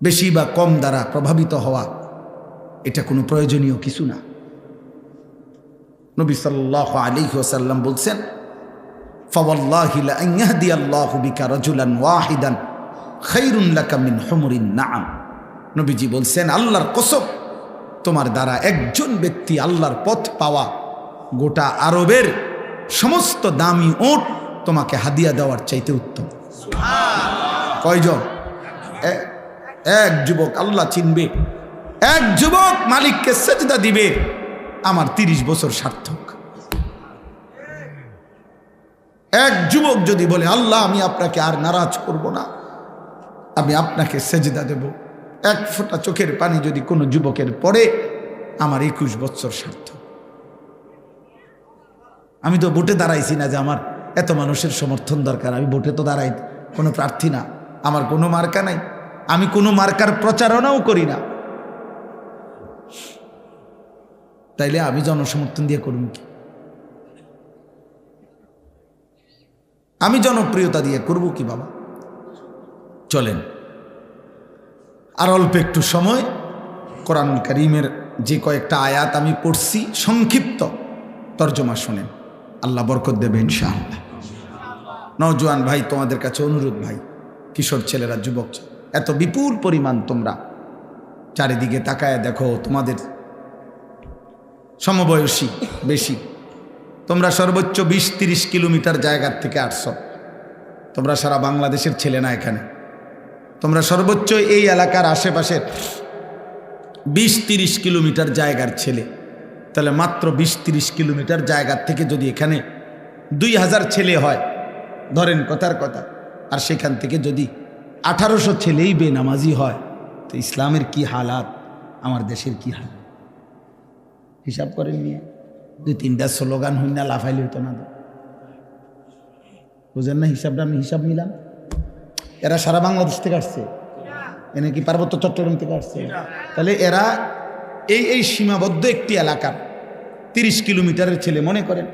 বেশি বা কম দ্বারা প্রভাবিত হওয়া এটা কোনো প্রয়োজনীয় কিছু না। নবী সাল্লাল্লাহু আলাইহি ওয়াসাল্লাম বলছেন, ফাওয়াল্লাহি লা আন ইয়াহদিয়াল্লাহু বিকা রাজুলান ওয়াহিদান খায়রুন লাকা মিন হুমুরিন নাআম। নবীজি বলছেন, আল্লাহর কসম, তোমার দ্বারা একজন ব্যক্তি আল্লাহর পথ পাওয়া গোটা আরবের সমস্ত দামি ওট তোমাকে হাদিয়া দেওয়ার চাইতে উত্তম। কয়জন? এক যুবক আল্লাহ চিনবে, এক যুবক মালিককে সেজদা দিবে, আমার 30 বছর সার্থক। এক যুবক যদি বলে, আল্লাহ আমি আপনাকে আর নারাজ করব না, আমি আপনাকে সেজদা দেব, এক ফোঁটা চোখের পানি যদি কোনো যুবকের পড়ে, আমার 21 বছর সার্থক। আমি তো ভোটে দাঁড়াইছি না যে আমার এত মানুষের সমর্থন দরকার। আমি ভোটে তো দাঁড়াই কোনো প্রার্থী না, আমার কোনো মার্কা নাই, আমি কোনো মার্কার প্রচারণাও করি না। তাইলে আমি জনসমর্থন দিয়ে করব কি? আমি জনপ্রিয়তা দিয়ে করব কি বাবা? চলেন আর অল্প একটু সময় কোরআন কারীমের যে কয়েকটা আয়াত আমি পড়ছি সংক্ষিপ্ত তর্জমা শুনেন, আল্লাহ বরকত দেবে ইনশাআল্লাহ। নওজোয়ান ভাই, তোমাদের কাছে অনুরোধ ভাই, কিশোর ছেলেরা, যুবক, এত বিপুল পরিমাণ তোমরা চারিদিকে তাকায় দেখো, তোমাদের সমবয়সী বেশি, তোমরা সর্বোচ্চ 20-30 কিলোমিটার জায়গার থেকে আসছ। তোমরা সারা বাংলাদেশের ছেলে না, এখানে তোমরা সর্বোচ্চ এই এলাকার আশেপাশের 20-30 কিলোমিটার জায়গার ছেলে। তাহলে মাত্র 20-30 কিলোমিটার জায়গার থেকে যদি এখানে 2000 ছেলে হয়, ধরেন কথার কথা, আর সেখান থেকে যদি 1800 ছেলেই বেনামাজি হয়, তো ইসলামের কি হালাত, আমার দেশের কি হালাত হিসাব করেন নিয়ে। 2-3টা স্লোগান হই না লাফাইলে হইতো না, বুঝেন না হিসাবটা? আমি হিসাব নিলাম, এরা সারা বাংলাদেশ থেকে আসছে, এনে কি পার্বত্য চট্টগ্রাম থেকে আসছে? তাহলে এরা এই সীমাবদ্ধ একটি এলাকার 30 কিলোমিটারের ছেলে মনে করেন,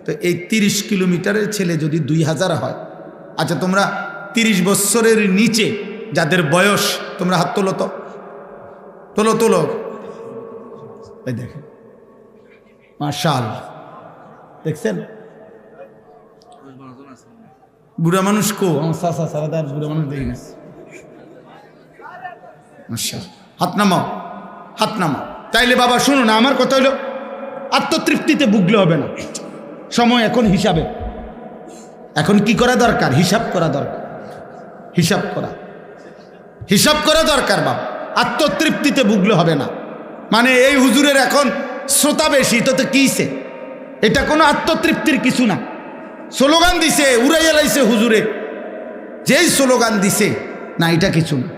তো এই 30 কিলোমিটারের ছেলে যদি 2000 হয়, আচ্ছা তোমরা 30 বছরের নিচে যাদের বয়স, তোমরা হাত তোলো তো, তোলো তোলো, এই দেখেন মাশাআল্লাহ, দেখছেন বুড়া মানুষ কো, আমার চাচা সারাদা বুড়া মানুষ দেখি না, হাত নামাও, হাত নামাও। তাইলে বাবা শুনো না, আমার কথা হইলো আত্মতৃপ্তিতে ভুগলে হবে না, সময় এখন হিসাবে, এখন কি করা দরকার? হিসাব করা দরকার, হিসাব করা দরকার বাবা। আত্মতৃপ্তিতে ভুগলে হবে না, মানে এই হুজুরের এখন শ্রোতা বেশি, তো কিছে, এটা কোনো আত্মতৃপ্তির কিছু না। স্লোগান দিছে, উড়াইয়া লাইছে হুজুরে, যেই স্লোগান দিছে না, এটা কিছু না,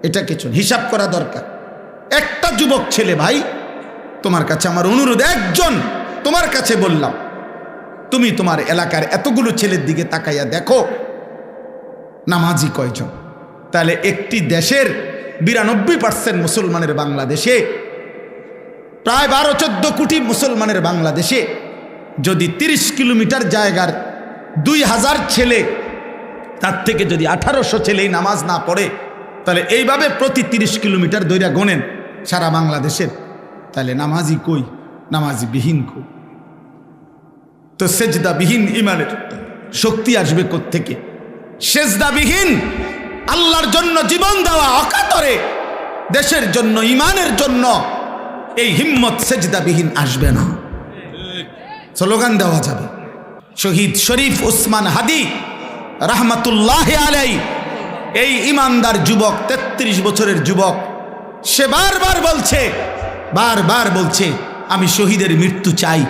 এটা কিছু না, হিসাব করা দরকার। একটা যুবক ছেলে ভাই, তোমার কাছে আমার অনুরোধ, একজন তোমার কাছে বললাম, তুমি তোমার এলাকার এতগুলো ছেলের দিকে তাকাইয়া দেখো নামাজি কয়জন। তাহলে একটি দেশের 92% মুসলমানের বাংলাদেশে, প্রায় 12-14 কোটি মুসলমানের বাংলাদেশে যদি 30 কিলোমিটার জায়গার 2000 ছেলে, তার থেকে যদি 1800 ছেলেই নামাজ না পড়ে, তাহলে এইভাবে প্রতি 30 কিলোমিটার দৈরা গোনেন সারা বাংলাদেশের, তাহলে নামাজি কই, নামাজি বিহীন কই? তো সেজদাবিহীন ইমানের শক্তি আসবে কোত্থেকে? সেজদাবিহীন আল্লাহর জন্য জীবন দেওয়া অকাতরে দেশের জন্য, ইমানের জন্য এই হিম্মত সেজদাবিহীন আসবে না। স্লোগান দেওয়া যাবে। শহীদ শরীফ ওসমান হাদি রাহমাতুল্লাহ আলাইহি, এই ইমানদার যুবক, 33 বছরের যুবক, সে বারবার বলছে আমি শহীদের মৃত্যু চাই,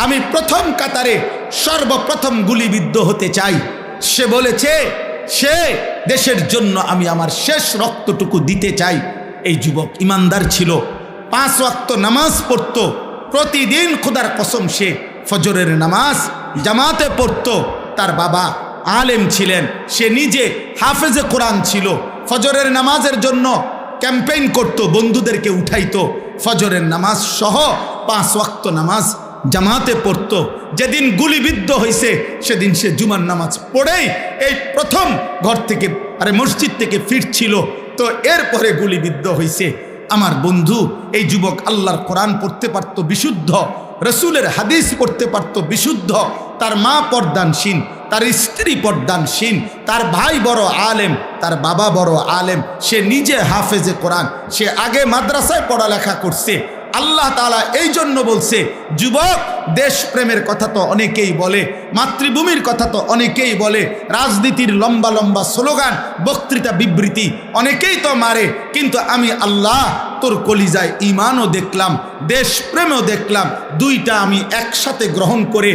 আমি প্রথম কাতারে সর্বপ্রথম গুলিবিদ্ধ হতে চাই। সে বলেছে সে দেশের জন্য আমি আমার শেষ রক্তটুকু দিতে চাই। এই যুবক ইমানদার ছিল, 5 ওয়াক্ত নামাজ পড়তো প্রতিদিন, খোদার কসম সে ফজরের নামাজ জামাতে পড়তো। তার বাবা আলেম ছিলেন, সে নিজে হাফেজে কোরআন ছিল, ফজরের নামাজের জন্য ক্যাম্পেইন করত, বন্ধুদেরকে উঠাইতো, ফজরের নামাজ সহ 5 ওয়াক্ত নামাজ জামাতে পড়তো। যেদিন গুলিবিদ্ধ হয়েছে সেদিন সে জুমার নামাজ পড়েই এই প্রথম ঘর থেকে, মসজিদ থেকে ফিরছিল, তো এরপরে গুলিবিদ্ধ হয়েছে। আমার বন্ধু এই যুবক আল্লাহর কোরআন পড়তে পারতো বিশুদ্ধ, রসুলের হাদিস পড়তে পারতো বিশুদ্ধ, তার মা পর্দানশীন, তার স্ত্রী পর্দানশীন, তার ভাই বড় আলেম, তার বাবা বড় আলেম, সে নিজে হাফেজে কোরআন, সে আগে মাদ্রাসায় পড়ালেখা করছে। আল্লাহ তাআলা এই জন্য বলছে, যুবক দেশপ্রেমের কথা তো অনেকেই বলে, মাতৃভূমির কথা তো অনেকেই বলে, রাজনীতির লম্বা লম্বা স্লোগান, বক্তৃতা, বিবৃতি অনেকেই তো মারে, কিন্তু আমি আল্লাহ তোর কলিজায় ঈমানও দেখলাম, দেশপ্রেমও দেখলাম, দুইটা আমি একসাথে গ্রহণ করে।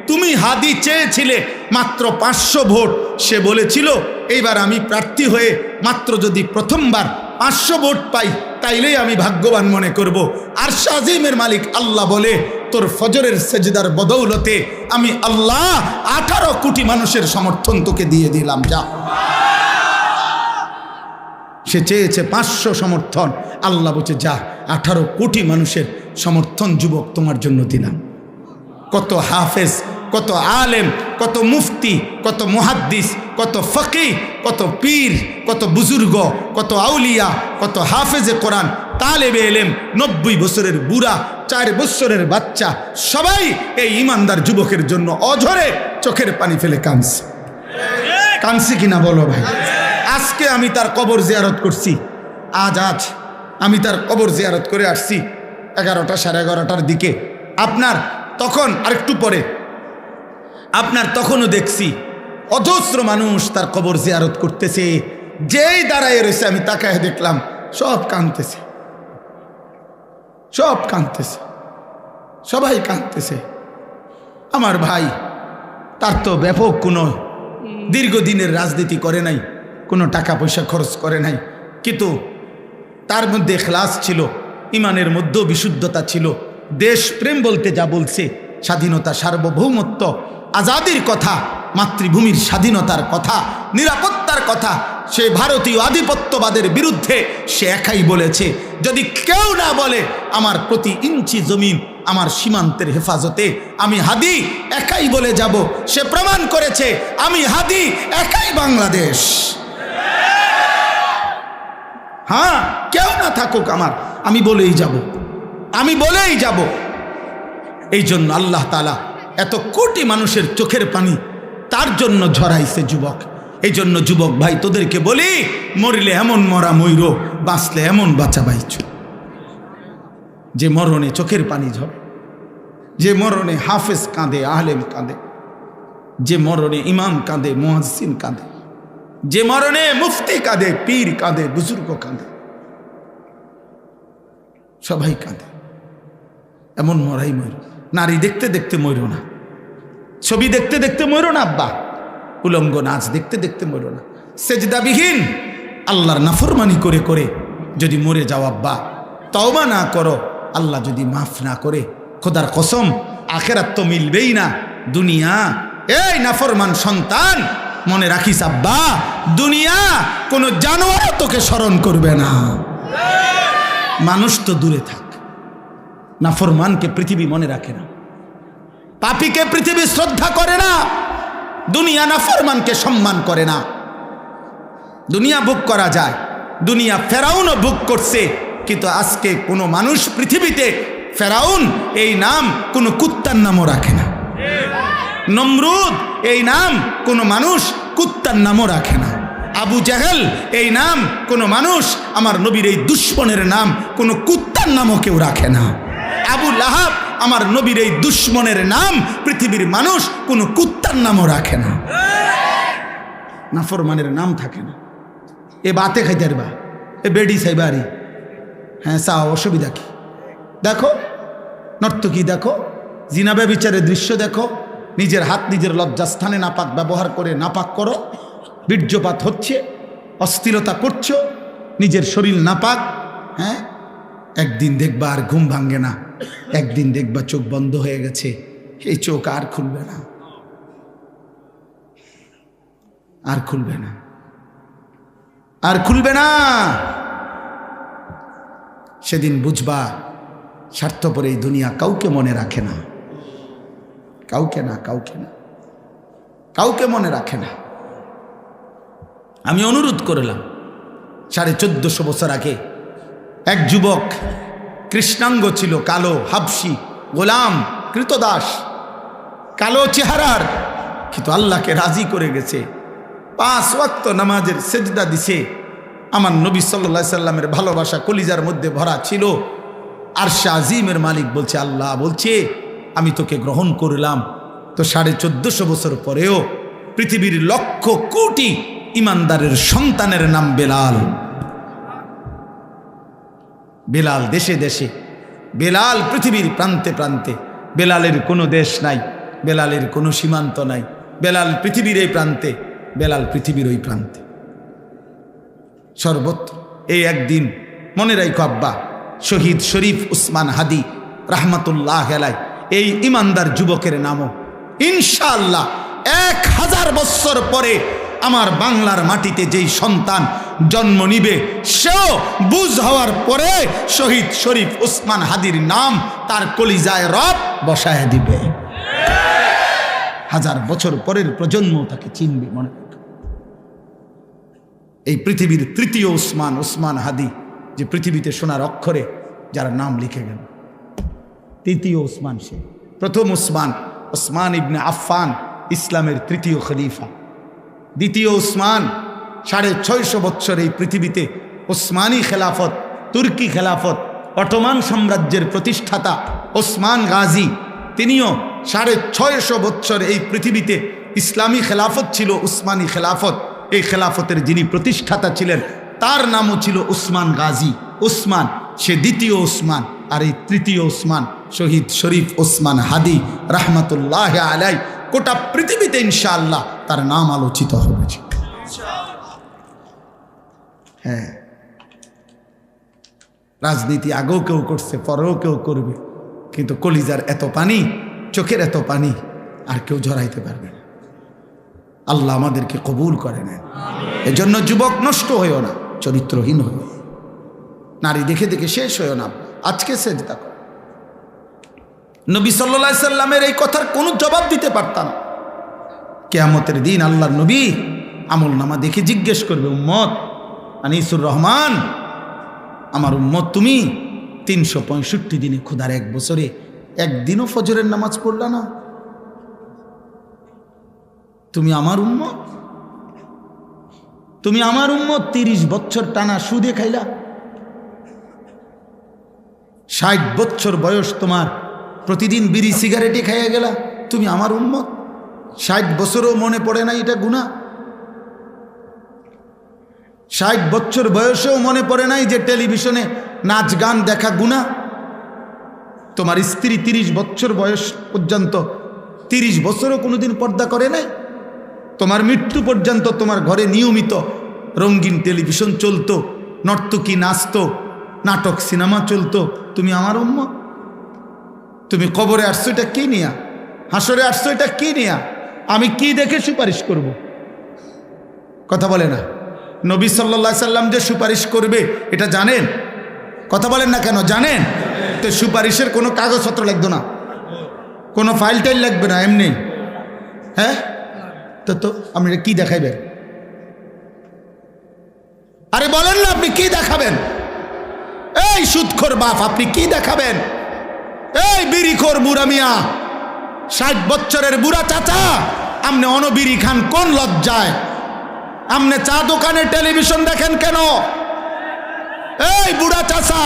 তুমি হাদি চেয়েছিলে মাত্র 500 ভোট, সে বলেছিল এইবার আমি প্রার্থী হয়ে মাত্র যদি প্রথমবার 500 ভোট পাই তাইলেই আমি ভাগ্যবান মনে করব। আর শাজিমের মালিক আল্লাহ বলে, তোর ফজরের সেজদার বদৌলতে আমি আল্লাহ 18 কোটি মানুষের সমর্থন তোকে দিয়ে দিলাম, যা। সে চেয়েছে 500 সমর্থন, আল্লাহ বলছে যা, 18 কোটি মানুষের সমর্থন যুবক তোমার জন্য দিলাম। কত হাফেজ, কত আলেম, কত মুফতি, কত মুহাদ্দিস, কত ফকিহ, কত পীর, কত বুজুর্গ, কত আউলিয়া, কত হাফেজে কোরআন, তালেবে এলেম, 90 বছরের বুড়া, 4 বছরের বাচ্চা, সবাই এই ইমানদার যুবকের জন্য অঝরে চোখের পানি ফেলে কাঁদছে। কাঁদছি কিনা বলো ভাই? আজকে আমি তার কবর জিয়ারত করছি। আজ আমি তার কবর জিয়ারত করে আসছি 11টা সাড়ে 11টার দিকে। আপনার তখন আরেকটু পরে আপনার তখনও দেখছি অজস্র মানুষ তার কবর জিয়ারত করতেছে। যেই দাঁড়ায় রয়েছে আমি তাকায় দেখলাম সব কাঁদতেছে, সব কাঁদতেছে, সবাই কাঁদতেছে। আমার ভাই, তার তো ব্যাপক কোনো দীর্ঘদিনের রাজনীতি করে নাই, কোনো টাকা পয়সা খরচ করে নাই, কিন্তু তার মধ্যে ইখলাস ছিল, ইমানের মধ্যেও বিশুদ্ধতা ছিল। দেশপ্রেম বলতে যা বলছে, স্বাধীনতা, সার্বভৌমত্ব, আজাদির কথা, মাতৃভূমির স্বাধীনতার কথা, নিরাপত্তার কথা, সে ভারতীয় আধিপত্যবাদের বিরুদ্ধে সে একাই বলেছে। যদি কেউ না বলে আমার প্রতি ইঞ্চি জমিন আমার সীমান্তের হেফাজতে, আমি হাদি একাই বলে যাব। সে প্রমাণ করেছে আমি হাদি একাই বাংলাদেশ। হ্যাঁ, কেউ না থাকুক আমার, আমি বলেই যাব, আমি বলেই যাব। এই জন্য আল্লাহ তাআলা এত কোটি মানুষের চোখের পানি তার জন্য ঝরাইছে যুবক। এই জন্য যুবক ভাই, তোদেরকে বলি, মরিলে এমন মরা ময়ূর, বাঁচলে এমন বাঁচা বাইছ। যে মরণে চোখের পানি ঝরে, যে মরণে হাফেজ কাঁদে, আলেম কাঁদে, যে মরণে ইমাম কাঁদে, মুয়াজ্জিন কাঁদে, যে মরণে মুফতি কাঁদে, পীর কাঁদে, বুজুর্গ কাঁদে, সবাই কাঁদে। এমন মরাই ময়ূর। নারী দেখতে দেখতে ময়ূর না, ছবি দেখতে দেখতে ময়ূর না, আব্বা উলঙ্গ নাচ দেখতে দেখতে ময়ূর না, সেজদাবিহীন আল্লাহর নাফরমানি করে করে যদি মরে যাও আব্বা, তওবা না করো, আল্লাহ যদি মাফ না করে, খোদার কসম আখেরাত তো মিলবেই না। দুনিয়া, এই নাফরমান সন্তান, মনে রাখিস আব্বা, দুনিয়া কোনো জানোয়ার তোকে স্মরণ করবে না। মানুষ তো দূরে থাক, নাফরমানকে পৃথিবী মনে রাখে না, পাপীকে পৃথিবী শ্রদ্ধা করে না, দুনিয়া নাফরমানকে সম্মান করে না। দুনিয়া ভোগ করা যায়, দুনিয়া ফেরাউনও ভোগ করছে, কিন্তু আজকে কোনো মানুষ পৃথিবীতে ফেরাউন এই নাম কোনো কুত্তার নামও রাখে না। নমরুদ এই নাম কোনো মানুষ কুত্তার নামও রাখে না। আবু জাহেল এই নাম কোনো মানুষ, আমার নবীর এই দুশ্মনের নাম কোনো কুত্তার নামও কেউ রাখে না। আবু লাহাব আমার নবীর এই দুশ্মনের নাম পৃথিবীর মানুষ কোনো কুত্তার নামও রাখে না। নাফরমানের নাম থাকে না। এ বাতে খাইতে পারবা, এ বেডি সাইবারি, হ্যাঁ চাও, অসুবিধা কি? দেখো নর্তকী, দেখো জিনাবে বিচারের দৃশ্য দেখো, নিজের হাত নিজের লজ্জাস্থানে নাপাক ব্যবহার করে নাপাক করো, বীর্যপাত হচ্ছে, অস্থিরতা করছো, নিজের শরীর নাপাক। হ্যাঁ, একদিন দেখবা আর ঘুম ভাঙ্গে না, একদিন দেখবা চোখ বন্ধ হয়ে গেছে, এই চোখ আর খুলবে না, আর খুলবে না, আর খুলবে না। সেদিন বুঝবা স্বার্থপর এই দুনিয়া কাউকে মনে রাখে না, কাউকে না, কাউকে না, কাউকে মনে রাখে না। আমি অনুরোধ করলাম 1450 বছর আগে এক যুবক, কৃষ্ণাঙ্গ ছিল, কালো, হাবশি, গোলাম, কৃতদাস, কালো চেহারার, কিন্তু আল্লাহকে রাজি করে গেছে, 5 ওয়াক্ত নামাজের সেজদা দিছে। আমার নবী সাল্লাল্লাহু আলাইহি সাল্লামের ভালোবাসা কলিজার মধ্যে ভরা ছিল। আরশে আজিমের মালিক বলছে, আল্লাহ বলছে আমি তোকে গ্রহণ করলাম। তো 1450 বছর পরেও পৃথিবীর লক্ষ কোটি ইমানদারের সন্তানের নাম বেলাল। বেলাল দেশে দেশে, বেলাল পৃথিবীর প্রান্তে প্রান্তে। বেলালের কোনো দেশ নাই, বেলালের কোনো সীমান্ত নাই। বেলাল পৃথিবীর এই প্রান্তে, বেলাল পৃথিবীর ওই প্রান্তে, সর্বত্র। এই একদিন মনে রাখো আব্বা, শহীদ শরীফ উসমান হাদি রাহমাতুল্লাহ আলাইহি, এই ইমানদার যুবকের নামও ইনশাআল্লাহ 1000 বছর পরে আমার বাংলার মাটিতে যেই সন্তান জন্ম নিবে, সেও বুঝ হওয়ার পরে শহীদ শরীফ উসমান হাদির নাম তার কলিজায় রব বসায় দিবে। 1000 বছর পরের প্রজন্ম তাকে চিনবে। মনে রাখো, এই পৃথিবীর তৃতীয় উসমান, উসমান হাদি, যে পৃথিবীতে সোনার অক্ষরে যারা নাম লিখে গেল, তৃতীয় উসমান সে। প্রথম উসমান, উসমান ইবনে আফফান, ইসলামের তৃতীয় খলিফা। দ্বিতীয় উসমান, 650 বছর এই পৃথিবীতে উসমানী খেলাফত, তুর্কি খেলাফত, অটোমান সাম্রাজ্যের প্রতিষ্ঠাতা ওসমান গাজী, তিনিও 650 বছর এই পৃথিবীতে ইসলামী খেলাফত ছিল, উসমানী খেলাফত। এই খেলাফতের যিনি প্রতিষ্ঠাতা ছিলেন তার নামও ছিল উসমান গাজী। উসমান সে দ্বিতীয় উসমান, আর এই তৃতীয় উসমান শহীদ শরীফ ওসমান হাদি রহমতুল্লাহ আলাই। গোটা পৃথিবীতে ইনশাআল্লাহ তার নাম আলোচিত হবে। হ্যাঁ, রাজনীতি আগেও কেউ করছে, পরেও কেউ করবে, কিন্তু কলিজার এত পানি, চোখের এত পানি আর কেউ ঝরাইতে পারবে না। আল্লাহ আমাদেরকে কবুল করে নেন। এজন্য যুবক নষ্ট হইও না, চরিত্রহীন হইও, নারী দেখে দেখে শেষ হইও না। আজকে সেজদা করো। নবী সাল্লাল্লাহু আলাইহি সাল্লামের এই কথার কোনো জবাব দিতে পারতাম। কিয়ামতের দিন আল্লাহর নবী আমল নামা দেখে জিজ্ঞেস করবে, উম্মত আনিসুর রহমান, আমার উম্মত তুমি 365 দিনে, খোদার 1 বছরে একদিনও ফজরের নামাজ পড়লা না? তুমি আমার উম্মত, তুমি আমার উম্মত 30 বছর টানা সুদে খাইলা। 60 বছর বয়স তোমার, প্রতিদিন বিড়ি সিগারেটে খাইয়া গেলা। তুমি আমার উম্মত, 60 বছরও মনে পড়ে না এটা গুনাহ? 60 বছর বয়সেও মনে পড়ে নাই যে টেলিভিশনে নাচ গান দেখা গুনাহ? তোমার স্ত্রী 30 বছর বয়স পর্যন্ত, 30 বছরও কোনোদিন পর্দা করে নাই? তোমার মৃত্যু পর্যন্ত তোমার ঘরে নিয়মিত রঙিন টেলিভিশন চলতো, নর্তকী নাচতো, নাটক সিনেমা চলতো। তুমি আমার উম্মত। তুমি কবরে আসছো এটা কি নিয়া? হাসরে আসছো এটা কি নিয়া? আমি কি দেখে সুপারিশ করব? কথা বলে না। নবী সাল্লাল্লাহু আলাইহি সাল্লাম যে সুপারিশ করবে এটা জানেন? কথা বলেন না কেন? জানেন তো? সুপারিশের কোনো কাগজপত্র লাগবে না, কোনো ফাইল টাইল লাগবে না, এমনি। হ্যাঁ, তো আপনি কি দেখাইবেন? আরে বলেন না, আপনি কি দেখাবেন? এই সুদখোর বাপ, আপনি কি দেখাবেন? এই বিড়িখোর বুড়া মিয়া, 60 বছরের বুড়া চাচা, আপনি অনবিড়ি খান কোন লজ্জায়? আপনি চা দোকানে টেলিভিশন দেখেন কেন? এই বুড়া চাচা,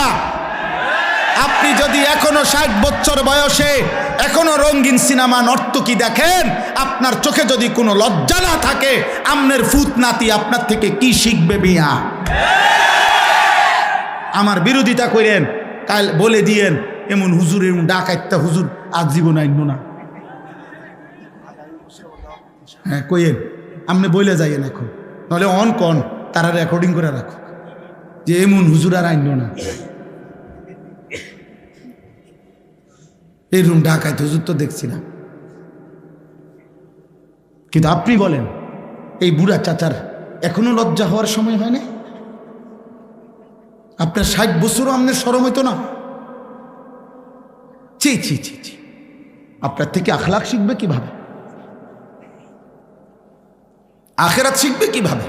আপনি যদি এখনো 60 বছর বয়সে এখনো রঙিন সিনেমা নর্তকী দেখেন, আপনার চোখে যদি কোনো লজ্জা না থাকে, আমনের ফুত নাতি আপনার থেকে কি শিখবে মিয়া? আমার বিরোধিতা করেন, কাল বলে দিয়েন এমন হুজুর, এমন ডাকাইত্যা হুজুর আজীবন আইন না। হ্যাঁ কইেন, আপনি বলে যাইয়েন এখন, নাহলে অন কন তারা রেকর্ডিং করে রাখো যে এমন হুজুর আর আইন না। এই রুম ঢাকায় হুজুর তো দেখছি না, কিন্তু আপনি বলেন এই বুড়া চাচার এখনো লজ্জা হওয়ার সময় হয় না? আপনার 60 বছরও আপনার শরম হইতো না? ছি ছি ছি ছি, আপনার থেকে আখলাক শিখবে কিভাবে? আখেরাত শিখবে কিভাবে?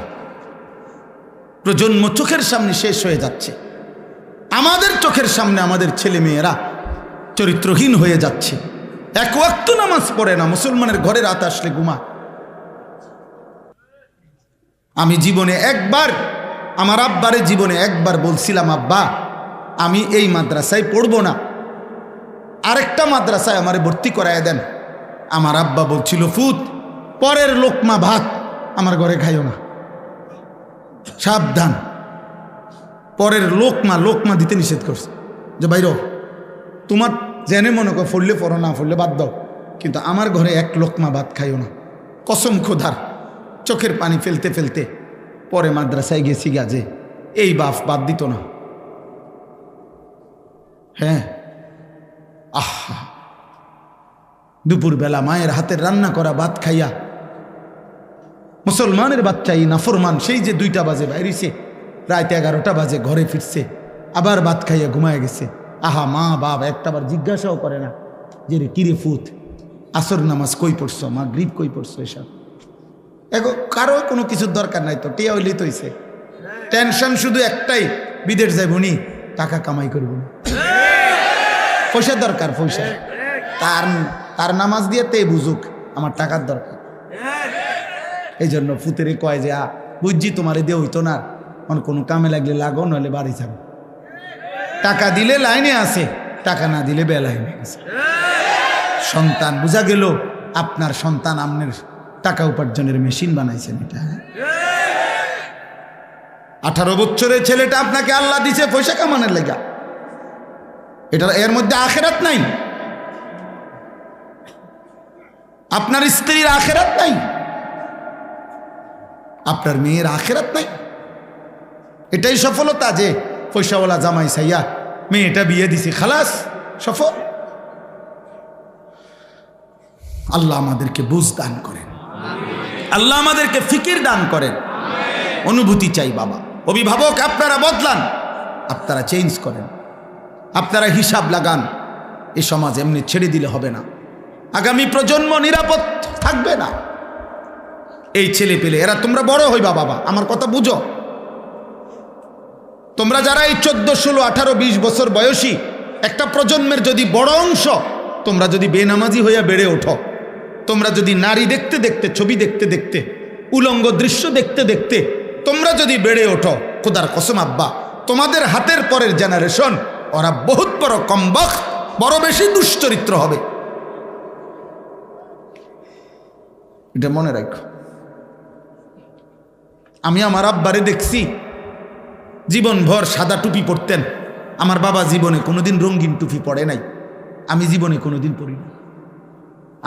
প্রজন্ম চোখের সামনে শেষ হয়ে যাচ্ছে, আমাদের চোখের সামনে আমাদের ছেলে মেয়েরা চরিত্রহীন হয়ে যাচ্ছে। এক ওয়াক্ত নামাজ পড়ে না, মুসলমানের ঘরে রাত আসলে ঘুমা। আমি জীবনে একবার, আমার আব্বারে জীবনে একবার বলছিলাম, আব্বা আমি এই মাদ্রাসায় পড়বো না, আরেকটা মাদ্রাসায় আমারে ভর্তি করায় দেন। আমার আব্বা বলছিল, ফুত পরের লোকমা ভাত আমার ঘরে খাইও না, সাবধান। পরের লোকমা দিতে নিষেধ করছে, যে বাইর তোমার জেনে মনে কর ফললে পড়ো, না ফললে বাদ দাও, কিন্তু আমার ঘরে এক লোকমা ভাত খাইও না। কসম খোদার, চোখের পানি ফেলতে ফেলতে পরে মাদ্রাসায় গেছি গাজে, এই বাপ বাদ দিত না। হ্যাঁ, আহা, দুপুরবেলা মায়ের হাতের রান্না করা ভাত খাইয়া মুসলমানের বাচ্চা এই নাফরমান সেই যে 2টা বাজে বাইরেছে, রাত 11টা বাজে ঘরে ফিরছে, আবার ভাত খাইয়া ঘুমায় গেছে। আহা, মা বাপ একটাবার জিজ্ঞাসাও করে না যে রে কিরে ফুত আসর নামাজ কই পড়ছো, মাগরিব কই পড়ছো, এসব এখন কারো কোনো কিছুর দরকার নাই, তো টিয়া হইলেই তো হইছে। টেনশন শুধু একটাই, বিদেশ যাইব নি, টাকা কামাই করব, পয়সার দরকার, পয়সা। তার নামাজ দিয়ে তে বুঝুক আমার টাকার দরকার। এই জন্য ফুতেরে কয় যে বুঝছি তোমারে দিয়ে হইতো না, কোনো কামে লাগলে লাগো, নইলে বাড়ি যাবে। টাকা দিলে লাইনে আছে, টাকা না দিলে বেলাইনে আছে। সন্তান বোঝা গেল, আপনার সন্তান আপনার টাকা উপার্জনের মেশিন বানাইছেন। এটা 18 বছরের ছেলেটা আপনাকে আল্লাহ দিছে পয়সা কামানোর লাগা, এটা এর মধ্যে আখেরাত নাই। আপনার স্ত্রীর আখেরাত নাই, আপনার মেয়ের আখেরাত নাই। এটাই সফলতা যে পয়সাওয়ালা জামাই সাইয়া মেয়েটা বিয়ে দিছি, খালাস, সফল। আল্লাহ আমাদেরকে বুঝ দান করেন, আল্লাহ আমাদেরকে ফিকির দান করেন। অনুভূতি চাই বাবা। অভিভাবক আপনারা বদলান, আপনারা চেঞ্জ করেন, আপনারা হিসাব লাগান। এই সমাজ এমনি ছেড়ে দিলে হবে না, আগামী প্রজন্ম নিরাপদ থাকবে না। এই ছেলে পেলে এরা, তোমরা বড় হইবা বাবা, আমার কথা বুঝো। তোমরা যারা এই 14, 16, 18, 20 বছর বয়সী একটা প্রজন্মের যদি বড় অংশ, তোমরা যদি বেনামাজি হইয়া বেড়ে ওঠো, তোমরা যদি নারী দেখতে দেখতে, ছবি দেখতে দেখতে, উলঙ্গ দৃশ্য দেখতে দেখতে তোমরা যদি বেড়ে ওঠো, খোদার কসম আব্বা, তোমাদের হাতের পরের জেনারেশন ওরা বহুত বড় কমবখ্ত, বড় বেশি দুশ্চরিত্র হবে। এটা মনে রাখো। আমি আমার আব্বারে দেখছি জীবনভর সাদা টুপি পরতেন। আমার বাবা জীবনে কোনোদিন রঙিন টুপি পরে নাই, আমি জীবনে কোনোদিন পরি না,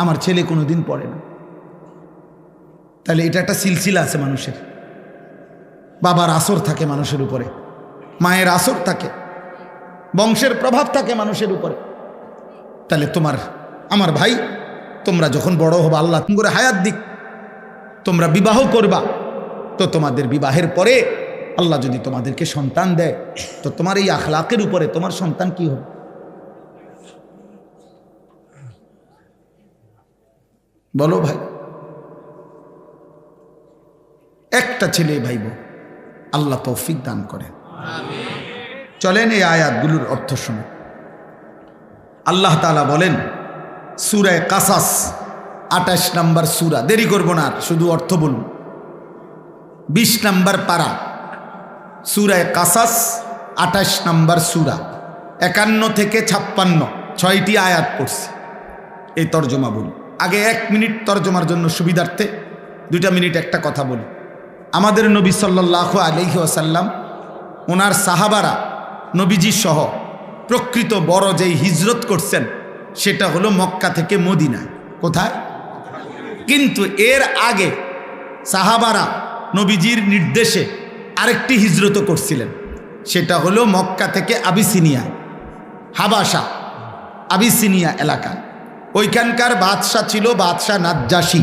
আমার ছেলে কোনোদিন পরে না। তাহলে এটা একটা সিলসিলা আছে মানুষের। বাবার আসর থাকে মানুষের উপরে, মায়ের আসর থাকে, বংশের প্রভাব থাকে মানুষের উপরে। তাহলে আমার ভাই, তোমরা যখন বড় হবা, আল্লাহ করে হায়াত দিক, তোমরা বিবাহ করবা, তো তোমাদের বিবাহের পরে আল্লাহ যদি তোমাদেরকে সন্তান দেয়, তো তোমার এই আখলাকের উপরে তোমার সন্তান কি হবে? বলো ভাই। একটা ছেলে ভাইব, আল্লাহ তৌফিক দান করেন। চলেন এই আয়াতগুলোর অর্থ শুনে। আল্লাহ তাআলা বলেন সূরা কাসাস 28 নম্বর সূরা, দেরি করব না, শুধু অর্থ বলুন। 20 নম্বর পারা, সূরা কাসাস 28 নম্বর সূরা, 51 থেকে 56, 6টি আয়াত পড়ছি। এই তর্জমা বলি। আগে 1 মিনিট তর্জমার জন্য সুবিধার্থে 2 মিনিট একটা কথা বলি। আমাদের নবী সাল্লাল্লাহু আলাইহি ওয়াসাল্লাম, ওনার সাহাবারা, নবীজি সহ প্রকৃত বড় যেই হিজরত করছেন সেটা হলো মক্কা থেকে মদিনা। কোথায়? কিন্তু এর আগে সাহাবারা নবীজির নির্দেশে আরেকটি হিজরত করছিলেন, সেটা হলো মক্কা থেকে আবিসিনিয়া, হাবাসা, আবিসিনিয়া এলাকা। ওইখানকার বাদশাহ ছিল বাদশাহ নাজ্জাশী,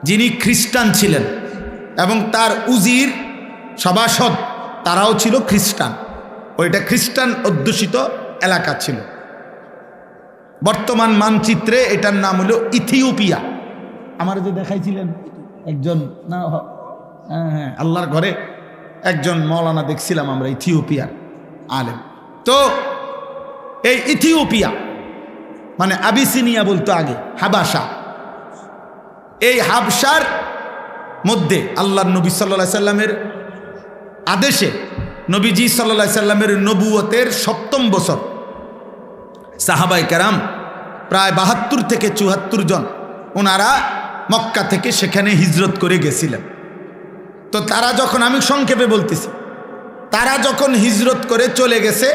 যিনি খ্রিস্টান ছিলেন, এবং তার উজির সভাসদ তারাও ছিল খ্রিস্টান। ওইটা খ্রিস্টান অধ্যুষিত এলাকা ছিল। বর্তমান মানচিত্রে এটার নাম হলো ইথিওপিয়া। আমার যে দেখাইছিলেন একজন, না হ্যাঁ, আল্লাহর ঘরে একজন মৌলানা দেখছিলাম আমরা, ইথিওপিয়ার আলেম। তো এই ইথিওপিয়া মানে আবিসিনিয়া বলতো আগে, হাবাসা। এই হাবসার মধ্যে আল্লাহর নবী সাল্লাল্লাহু আলাইহি সাল্লামের আদেশে, নবীজি সাল্লাল্লাহু আলাইহি সাল্লামের নবুয়তের 7ম বছর সাহাবায়ে কেরাম প্রায় 72 থেকে 74 জন ওনারা মক্কা থেকে সেখানে হিজরত করে গেছিলেন। তো তারা যখন, আমি সংক্ষেপে বলতেছি, তারা যখন হিজরত করে চলে গেছে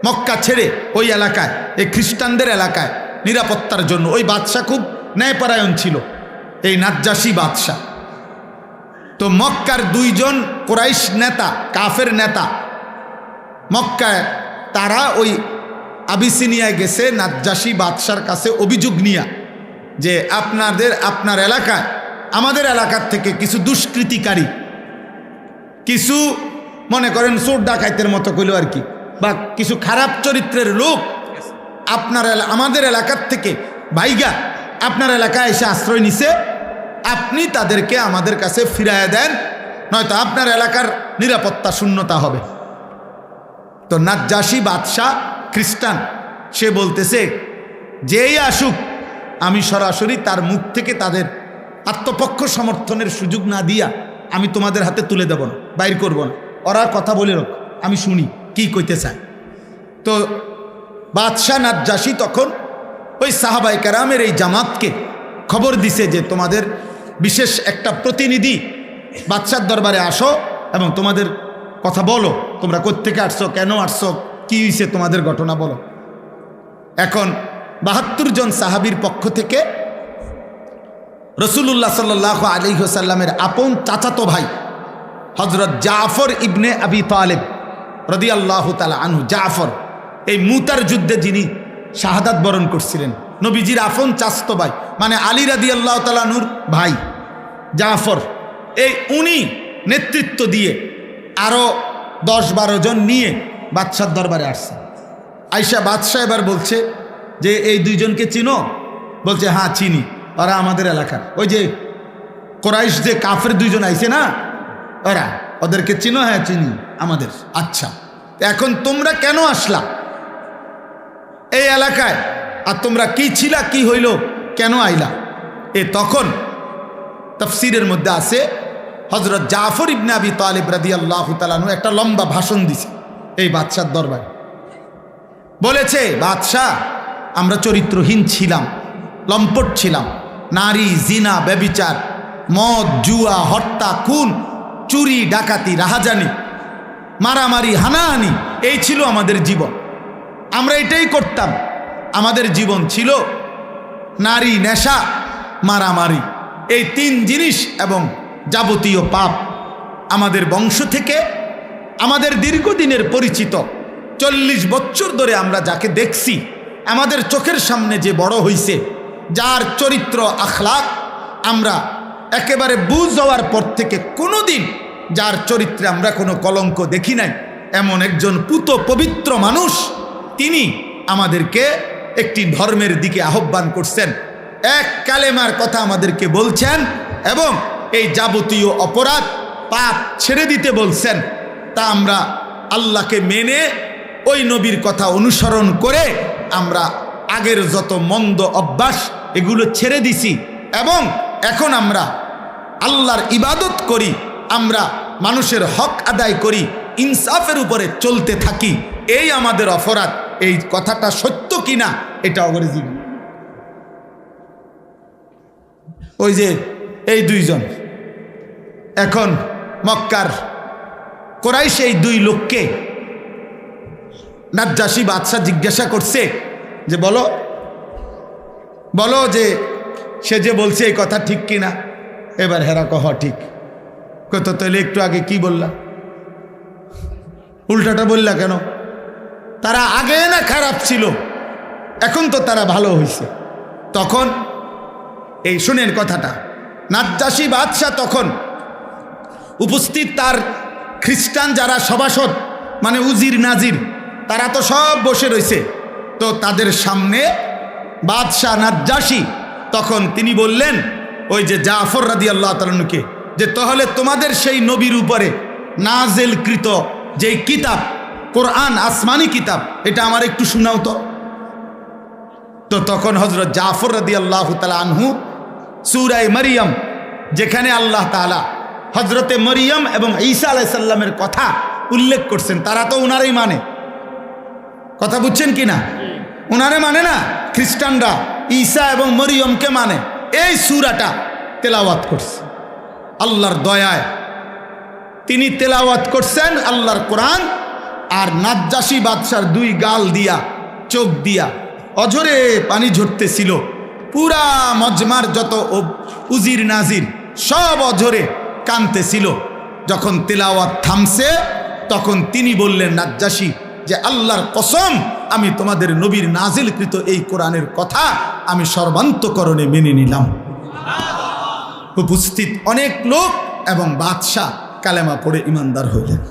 মক্কা ছেড়ে ওই এলাকায়, এই খ্রিস্টানদের এলাকায় নিরাপত্তার জন্য, ওই বাদশা খুব ন্যায়পরায়ণ ছিল, এই নাজ্জাশী বাদশা। তো মক্কার 2 জন কুরাইশ নেতা, কাফের নেতা মক্কায়, তারা ওই আবিসিনিয়ায় গেছে নাজ্জাশী বাদশার কাছে অভিযোগ নিয়া যে আপনার এলাকায়, আমাদের এলাকার থেকে কিছু দুষ্কৃতিকারী, কিছু মনে করেন চোর ডাকাইতের মতো কইল আর কি, বা কিছু খারাপ চরিত্রের লোক আমাদের এলাকার থেকে ভাইগা আপনার এলাকায় এসে আশ্রয় নিছে, আপনি তাদেরকে আমাদের কাছে ফিরাইয়া দেন, নয়তো আপনার এলাকার নিরাপত্তা শূন্যতা হবে। তো নাজ্জাশী বাদশাহ খ্রিস্টান, সে বলতেছে যেই আসুক আমি সরাসরি তার মুখ থেকে তাদের আত্মপক্ষ সমর্থনের সুযোগ না দিয়া আমি তোমাদের হাতে তুলে দেব না, বাইর করব না, ওরা কথা বলে রাখ, আমি শুনি কি কইতে চায়। তো বাদশাহ নাজ্জাশী তখন ওই সাহাবায়ে কেরামের এই জামাতকে খবর দিছে যে তোমাদের বিশেষ একটা প্রতিনিধি বাদশার দরবারে আসো এবং তোমাদের কথা বলো, তোমরা কোত্থেকে আসছো, কেন আসছো, কি হয়েছে তোমাদের ঘটনা বলো। এখন ৭২ জন সাহাবীর পক্ষ থেকে রাসূলুল্লাহ সাল্লাল্লাহু আলাইহি ওয়াসাল্লামের আপন চাচাতো ভাই হযরত জাফর ইবনে আবি তালেব রাদিয়াল্লাহু তাআলা আনহু, জাফর এই মুতার যুদ্ধে যিনি শাহাদাত বরণ করছিলেন, নবীজির আপন চাচাতো ভাই, মানে আলী রাদিয়াল্লাহু তাআলা আনহুর ভাই জাফর, এই উনি নেতৃত্ব দিয়ে আরো ১০-১২ জন নিয়ে বাদশার দরবারে আসছে। আয়েশা বাদশাহ এবার বলছে যে এই দুইজনকে চিনো? বলছে হ্যাঁ চিনি, ওরা আমাদের এলাকার, ওই যে কোরাইশ যে কাফের দুইজন আইছে না, ওরা, ওদেরকে চিনো? হ্যাঁ চিনি, আমাদের। আচ্ছা, এখন তোমরা কেন আসলা এই এলাকায়, আর তোমরা কি ছিলা, কি হইল, কেন আইলা? তখন তাফসীরের মধ্যে আছে হযরত জাফর ইবনে আবি তালিব রাদিয়াল্লাহু তাআলা আনহু একটা লম্বা ভাষণ দিছে এই বাদশার দরবারে। বলেছে, বাদশাহ আমরা চরিত্রহীন ছিলাম, লম্পট ছিলাম, নারী, জিনা, ব্যভিচার, মদ, জুয়া, হত্যা, খুন, চুরি, ডাকাতি, রাহাজানি, মারামারি, হানাহানি, এই ছিল আমাদের জীবন। আমরা এটাই করতাম। আমাদের জীবন ছিল নারী, নেশা, মারামারি, এই ৩ জিনিস এবং যাবতীয় পাপ। আমাদের বংশ থেকে আমাদের দীর্ঘদিনের পরিচিত ৪০ বছর ধরে আমরা যাকে দেখছি, আমাদের চোখের সামনে যে বড় হইছে, যার চরিত্র আখলাক আমরা একেবারে বুঝ হওয়ার পর থেকে কোনোদিন যার চরিত্রে আমরা কোনো কলঙ্ক দেখি নাই, এমন একজন পুত পবিত্র মানুষ, তিনি আমাদেরকে একটি ধর্মের দিকে আহ্বান করছেন, এক কালেমার কথা আমাদেরকে বলছেন এবং এই যাবতীয় অপরাধ পাপ ছেড়ে দিতে বলছেন। তা আমরা আল্লাহকে মেনে ওই নবীর কথা অনুসরণ করে আমরা আগের যত মন্দ অভ্যাস এগুলো ছেড়ে দিছি এবং এখন আমরা আল্লাহর ইবাদত করি, আমরা মানুষের হক আদায় করি, ইনসাফের উপরে চলতে থাকি। এই আমাদের অপরাধ। এই কথাটা সত্য কিনা এটা অগরেজি। ওই যে এই দুইজন এখন মক্কার কোরাইশ এই 2 লোককে নাজ্জাশী বাদশাহ জিজ্ঞাসা করছে যে বলো বলো যে সে যে বলছে এই কথা ঠিক কিনা। এবার হেরা কহ ঠিক, কত তাহলে একটু আগে কি বললা, উল্টাটা বললা কেন? তারা আগে না খারাপ ছিল, এখন তো তারা ভালো হয়েছে। তখন এই শুনেন কথাটা, নাজ্জাশী বাদশাহ তখন উপস্থিত তার খ্রিস্টান যারা সভাসদ, মানে উজির নাজির, তারা তো সব বসে রয়েছে। তো তাদের সামনে বাদশাহ নাজ্জাশী তখন তিনি বললেন ওই যে জাফর রাদিয়াল্লাহু তাআলা আনহুকে, যে তাহলে তোমাদের সেই নবীর উপরে নাজিলকৃত যেই কিতাব কোরআন, আসমানি কিতাব, এটা আমার একটু শোনাও তো। তো তখন হযরত জাফর রাদিয়াল্লাহু তাআলা আনহু সূরা মারইয়াম, যেখানে আল্লাহ তাআলা হযরতে মরিয়ম এবং ঈসা আলাইহিস সালামের কথা উল্লেখ করছেন, তারা তো উনারই মানে, কথা বুঝছেন কিনা? উনারে মানে না, খ্রিস্টানরা ঈসা এবং মরিয়মকে মানে। এই সূরাটা তেলাওয়াত করছে আল্লাহর দয়ায়, তিনি তেলাওয়াত করছেন আল্লাহর কোরআন। আর নাজ্জাশী বাদশার 2 গাল দিয়া, চোখ দিয়া অঝরে পানি ঝরতেছিল। পুরা মজমার যত উজির নাজির সব অঝরে কাঁদতেছিল। যখন তেলাওয়াত থামছে তখন তিনি বললেন নাজ্জাশী যে আল্লাহর কসম, আমি তোমাদের নবীর নাজিলকৃত এই কোরআনের কথা আমি সর্বান্তকরণে মেনে নিলাম। উপস্থিত অনেক লোক এবং বাদশাহ কালেমা পড়ে ঈমানদার হইলেন।